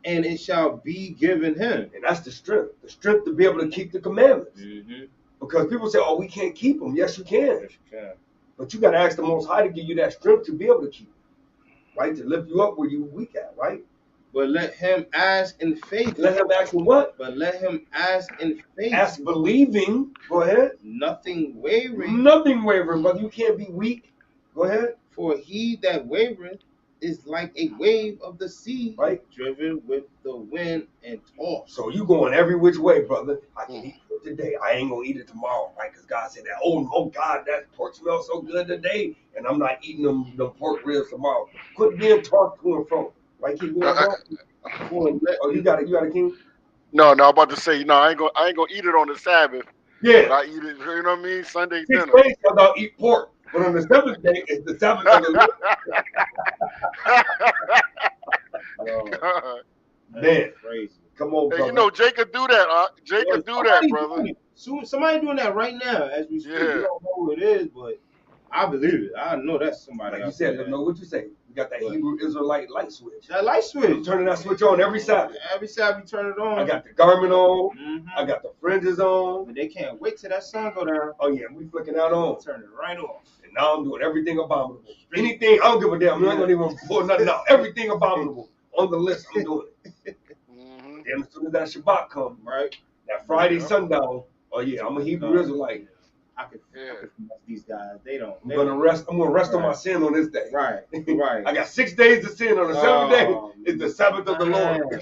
and it shall be given him. And that's the strength to be able to keep the commandments. Mm-hmm. Because people say, oh, we can't keep them. Yes, you can. Yes, you can. But you got to ask the Most High to give you that strength to be able to keep them, right? To lift you up where you're weak at, right? But let him ask in faith. Let him ask in what? But let him ask in faith. Ask believing. Go ahead. Nothing wavering. Nothing wavering, brother. You can't be weak. Go ahead. For he that wavereth is like a wave of the sea, right? Driven with the wind and tossed. So you going every which way, brother. I can eat it today. I ain't gonna eat it tomorrow, right? Because God said that. Oh God, that pork smells so good today, and I'm not eating them pork ribs tomorrow. Quit being tossed to and from. Right? Keep going. Oh, you got a king? No, I'm about to say, I ain't gonna eat it on the Sabbath. Yeah. But I eat it, you know what I mean? Sunday 6 dinner. days I'll eat pork. But on the 7th day, it's the Sabbath of the Lord. Man, crazy. Come on, brother. Hey, you know, Jake could do that. Jake could do that, brother. Somebody doing that right now as we speak. Yeah. We don't know who it is, but I believe it. I know that's somebody. Like you said, let know what you say. You got that Hebrew Israelite light switch. That light switch. I'm turning that switch on every Sabbath. Every Sabbath you turn it on. I got the garment on. Mm-hmm. I got the fringes on. But they can't wait till that sun go down. Oh yeah, we flicking that on. Turn it right off. And now I'm doing everything abominable. Anything, I don't give a damn. I'm not gonna even pull nothing out. Everything abominable on the list. I'm doing it. Mm-hmm. Then as soon as that Shabbat comes, right? That Friday sundown. Oh yeah, I'm a Hebrew Israelite. I can these guys. I'm gonna rest on my sin on this day. Right. Right. I got 6 days to sin. On the 7th day is the Sabbath of the Lord.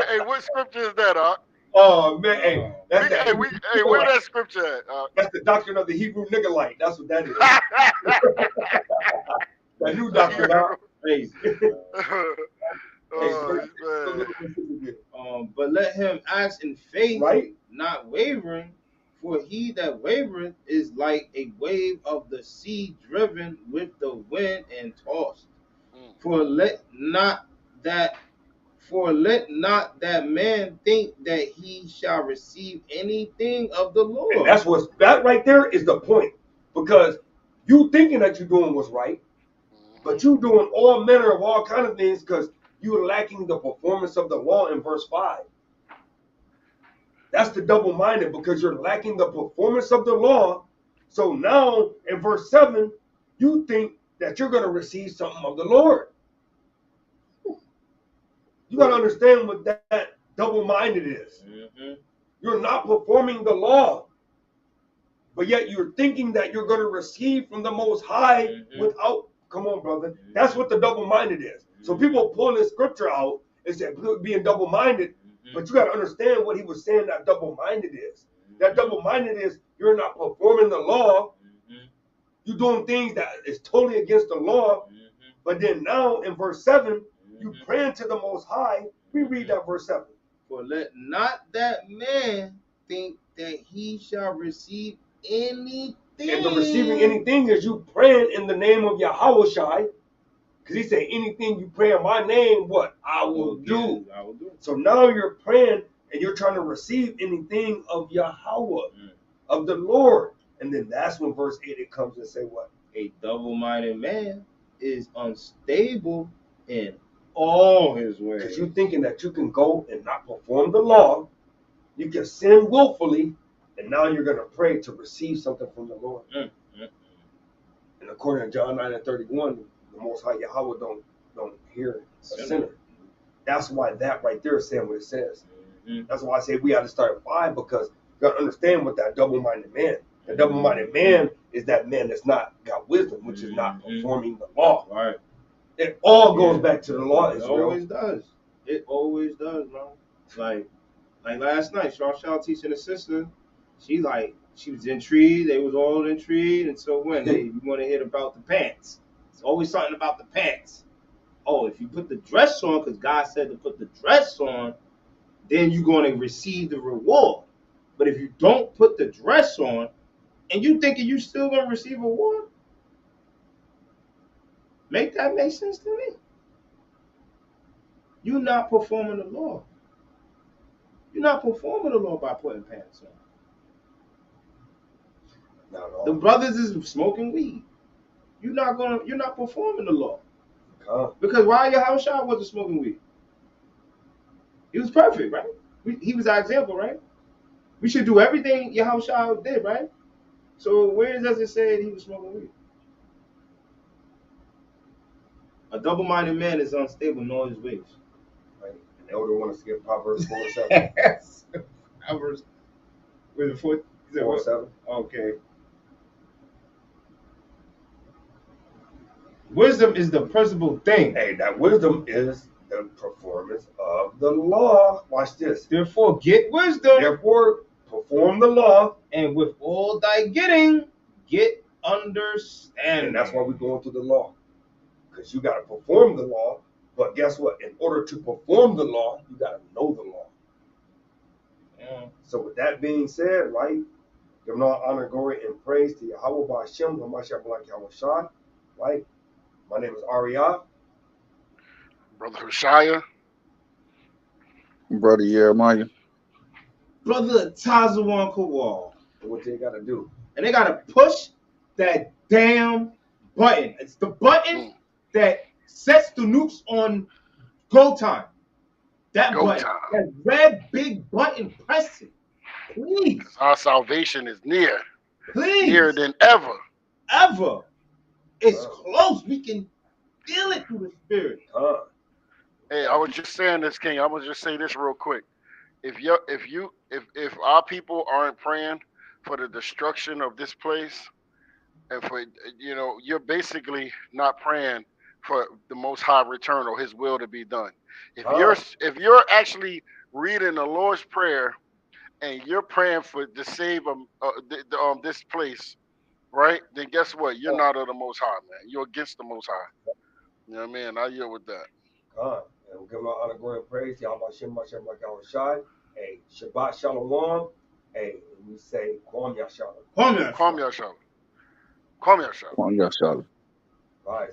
Hey, what scripture is that, Ark? Oh man, hey, that's where that scripture at? That's the doctrine of the Hebrew niggerite. That's what that is. That new doctrine, crazy. But let him ask in faith, right? Not wavering. For he that wavereth is like a wave of the sea driven with the wind and tossed. For let not that man think that he shall receive anything of the Lord. And that right there is the point. Because you thinking that you're doing what's right, but you doing all manner of all kind of things because you're lacking the performance of the law in verse 5. That's the double-minded, because you're lacking the performance of the law. So now in verse 7, you think that you're going to receive something of the Lord. You got to understand what that double-minded is. You're not performing the law, but yet you're thinking that you're going to receive from the Most High without. Come on, brother. That's what the double-minded is. So people pull this scripture out and say being double-minded, but you got to understand what he was saying that double-minded is. That double-minded is you're not performing the law. You're doing things that is totally against the law. But then now in verse 7, you praying to the Most High. We read that verse 7. For let not that man think that he shall receive anything. And the receiving anything is you praying in the name of Yahweh Shai. Because he said, anything you pray in my name, what? I will do. I will do. So now you're praying and you're trying to receive anything of Yahweh, of the Lord. And then that's when verse 8 it comes and say what? A double-minded man is unstable in all his ways. Because you're thinking that you can go and not perform the law. You can sin willfully. And now you're going to pray to receive something from the Lord. And according to John 9:31, the Most High Yahweh don't hear a sinner. That's why that right there is saying what it says. That's why I say we got to start at 5, because you got to understand what that double-minded man. The double-minded man is that man that's not got wisdom, which is not performing the law. Right. It all goes back to the law. It always does. It always does, bro. Like last night, Shaw teaching a sister. She was intrigued. They was all intrigued, and so when you want to hear about the pants, it's always something about the pants. Oh, if you put the dress on, because God said to put the dress on, then you're going to receive the reward. But if you don't put the dress on, and you thinking you still going to receive a reward, make that make sense to me. You're not performing the law. You're not performing the law by putting pants on. Not at all. The brothers is smoking weed. You're not performing the law. Because why Yahushua wasn't smoking weed? He was perfect, right? He was our example, right? We should do everything Yahushua did, right? So where does it say he was smoking weed? A double-minded man is unstable in all his ways. Right. An elder wants to get Proverbs 4:7. Yes. Proverbs. Where's the 4:7? Okay. Wisdom is the principal thing. Hey, that wisdom is the performance of the law. Watch this. Therefore, get wisdom. Therefore, perform the law. And with all thy getting, get understanding. And that's why we're going through the law. Because you got to perform the law. But guess what? In order to perform the law, you got to know the law. So with that being said, right, give all honor, glory, and praise to Yahweh Ba'Shem, Hamashiach Malak Yahweh Shai, right? My name is Ariyah. Brother Hushaya. Brother Jeremiah. Brother Tazawan Kowal. What they got to do? And they got to push that damn button. It's the button that sets the nukes on go time. That Go button. time. That red big button. Press it. Please. Our salvation is near. Please. Nearer than ever. Ever. It's close. We can feel it through the spirit. Hey, I was just saying this, King. I was just say this real quick. If our people aren't praying for the destruction of this place, and for you're basically not praying for the Most High return or His will to be done. If you're actually reading the Lord's Prayer and you're praying to save this place, right? Then guess what? You're not of the Most High, man. You're against the Most High. You know what I mean? I yield with that. And we'll give him honor, glory, and praise. Yahweh Shem, Hashem, like our Shai. Hey, Shabbat Shalom. Hey, and we say, Kwam Yashalom. Kwam Yashalom. Kwam Yashalom. Kwam Yashalom. All right,